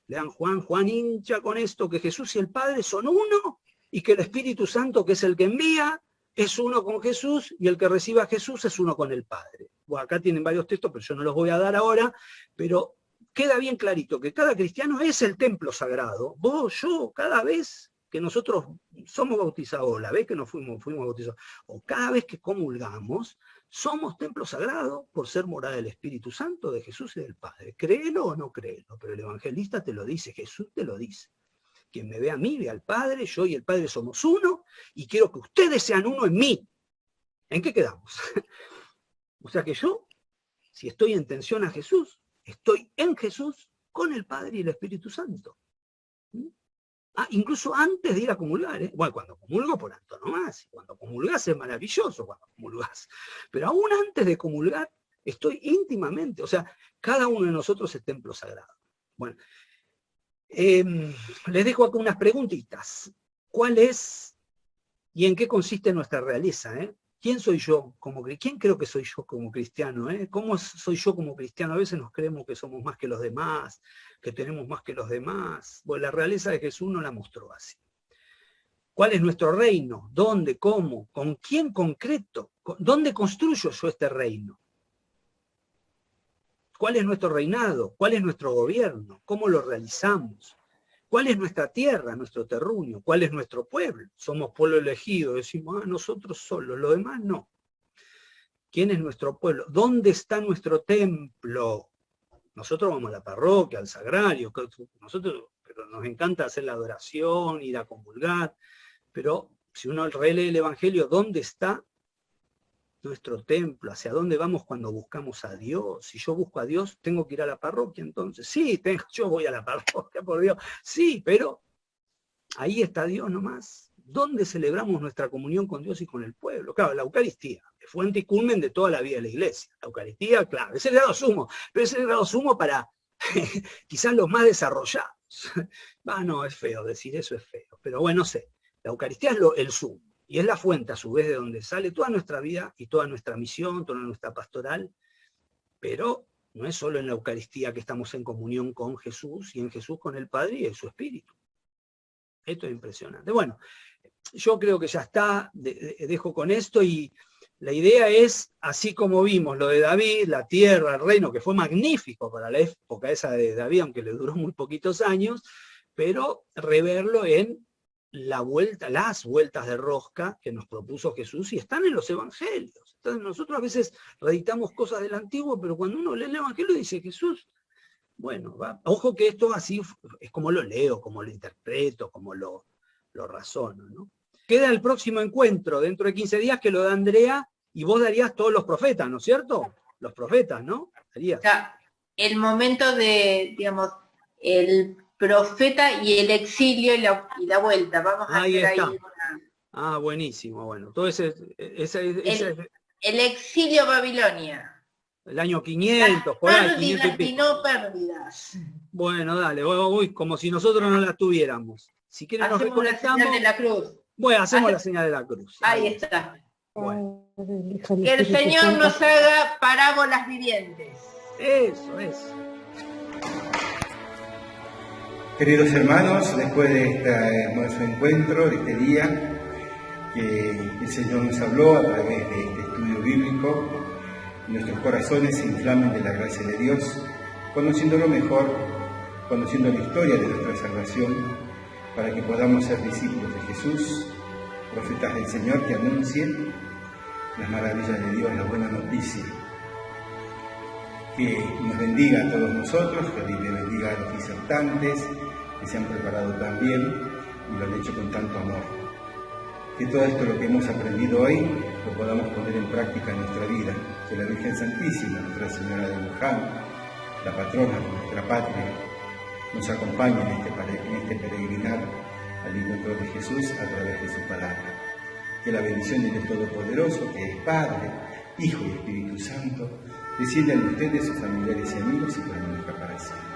Lean Juan hincha con esto, que Jesús y el Padre son uno, y que el Espíritu Santo, que es el que envía, es uno con Jesús, y el que recibe a Jesús es uno con el Padre. Bueno, acá tienen varios textos, pero yo no los voy a dar ahora, pero queda bien clarito que cada cristiano es el templo sagrado. Vos, yo, cada vez que nosotros somos bautizados, la vez que nos fuimos bautizados, o cada vez que comulgamos, somos templo sagrado por ser morada del Espíritu Santo, de Jesús y del Padre. Créelo o no créelo, pero el evangelista te lo dice, Jesús te lo dice. Quien me ve a mí, ve al Padre, yo y el Padre somos uno, y quiero que ustedes sean uno en mí. ¿En qué quedamos? O sea que yo, si estoy en tensión a Jesús, estoy en Jesús con el Padre y el Espíritu Santo. Incluso antes de ir a comulgar, ¿eh? Bueno, cuando comulgo por antonomasia, cuando comulgás es maravilloso cuando comulgás, pero aún antes de comulgar estoy íntimamente, o sea, cada uno de nosotros es templo sagrado. Bueno, les dejo acá unas preguntitas. ¿Cuál es y en qué consiste nuestra realeza? ¿Quién soy yo? ¿Quién creo que soy yo como cristiano? ¿Cómo soy yo como cristiano? A veces nos creemos que somos más que los demás, que tenemos más que los demás. Bueno, la realeza de Jesús nos la mostró así. ¿Cuál es nuestro reino? ¿Dónde? ¿Cómo? ¿Con quién concreto? ¿Dónde construyo yo este reino? ¿Cuál es nuestro reinado? ¿Cuál es nuestro gobierno? ¿Cómo lo realizamos? ¿Cuál es nuestra tierra, nuestro terruño? ¿Cuál es nuestro pueblo? Somos pueblo elegido, decimos, nosotros solos, los demás no. ¿Quién es nuestro pueblo? ¿Dónde está nuestro templo? Nosotros vamos a la parroquia, al sagrario, pero nos encanta hacer la adoración, ir a comulgar, pero si uno relee el Evangelio, ¿dónde está nuestro templo? ¿Hacia dónde vamos cuando buscamos a Dios? Si yo busco a Dios, ¿tengo que ir a la parroquia entonces? Sí, yo voy a la parroquia, por Dios. Sí, pero ahí está Dios nomás. ¿Dónde celebramos nuestra comunión con Dios y con el pueblo? Claro, la Eucaristía, fuente y culmen de toda la vida de la Iglesia. La Eucaristía, claro, es el grado sumo, pero es el grado sumo para quizás los más desarrollados. No, es feo decir eso, es feo, pero bueno, no sé. La Eucaristía es el sumo. Y es la fuente, a su vez, de donde sale toda nuestra vida y toda nuestra misión, toda nuestra pastoral. Pero no es solo en la Eucaristía que estamos en comunión con Jesús y en Jesús con el Padre y en su Espíritu. Esto es impresionante. Bueno, yo creo que ya está, dejo con esto y la idea es, así como vimos lo de David, la tierra, el reino, que fue magnífico para la época esa de David, aunque le duró muy poquitos años, pero reverlo en las vueltas de rosca que nos propuso Jesús y están en los evangelios. Entonces nosotros a veces reeditamos cosas del antiguo, pero cuando uno lee el evangelio dice Jesús, bueno, ojo que esto así es como lo leo, como lo interpreto, como lo razono, ¿no? Queda el próximo encuentro dentro de 15 días que lo da Andrea y vos darías todos los profetas, ¿no es cierto? Los profetas, ¿no? Darías. El momento de, digamos, el profeta y el exilio y la vuelta. Vamos a hacer ahí una... buenísimo, bueno. Todo el exilio a Babilonia. El año 500, por ahí, 500 y pico. Y no pérdidas. Bueno, dale, voy, como si nosotros no las tuviéramos. Si quieren nos reconectamos. La señal de la cruz. Bueno, hacemos la señal de la cruz. Ahí está. Bueno. Que el Señor nos haga parábolas vivientes. Eso. Queridos hermanos, después de este hermoso encuentro, de este día, que el Señor nos habló a través de este estudio bíblico, nuestros corazones se inflamen de la gracia de Dios, conociéndolo mejor, conociendo la historia de nuestra salvación, para que podamos ser discípulos de Jesús, profetas del Señor que anuncien las maravillas de Dios, la buena noticia. Que nos bendiga a todos nosotros, que le bendiga a los disertantes, que se han preparado tan bien y lo han hecho con tanto amor. Que todo esto lo que hemos aprendido hoy lo podamos poner en práctica en nuestra vida. Que la Virgen Santísima, Nuestra Señora de Luján, la patrona de nuestra patria, nos acompañe en este peregrinar al encuentro de Jesús a través de su palabra. Que la bendición de Dios Todopoderoso, que es Padre, Hijo y Espíritu Santo, descienda en ustedes, sus familiares y amigos y permanezca para siempre.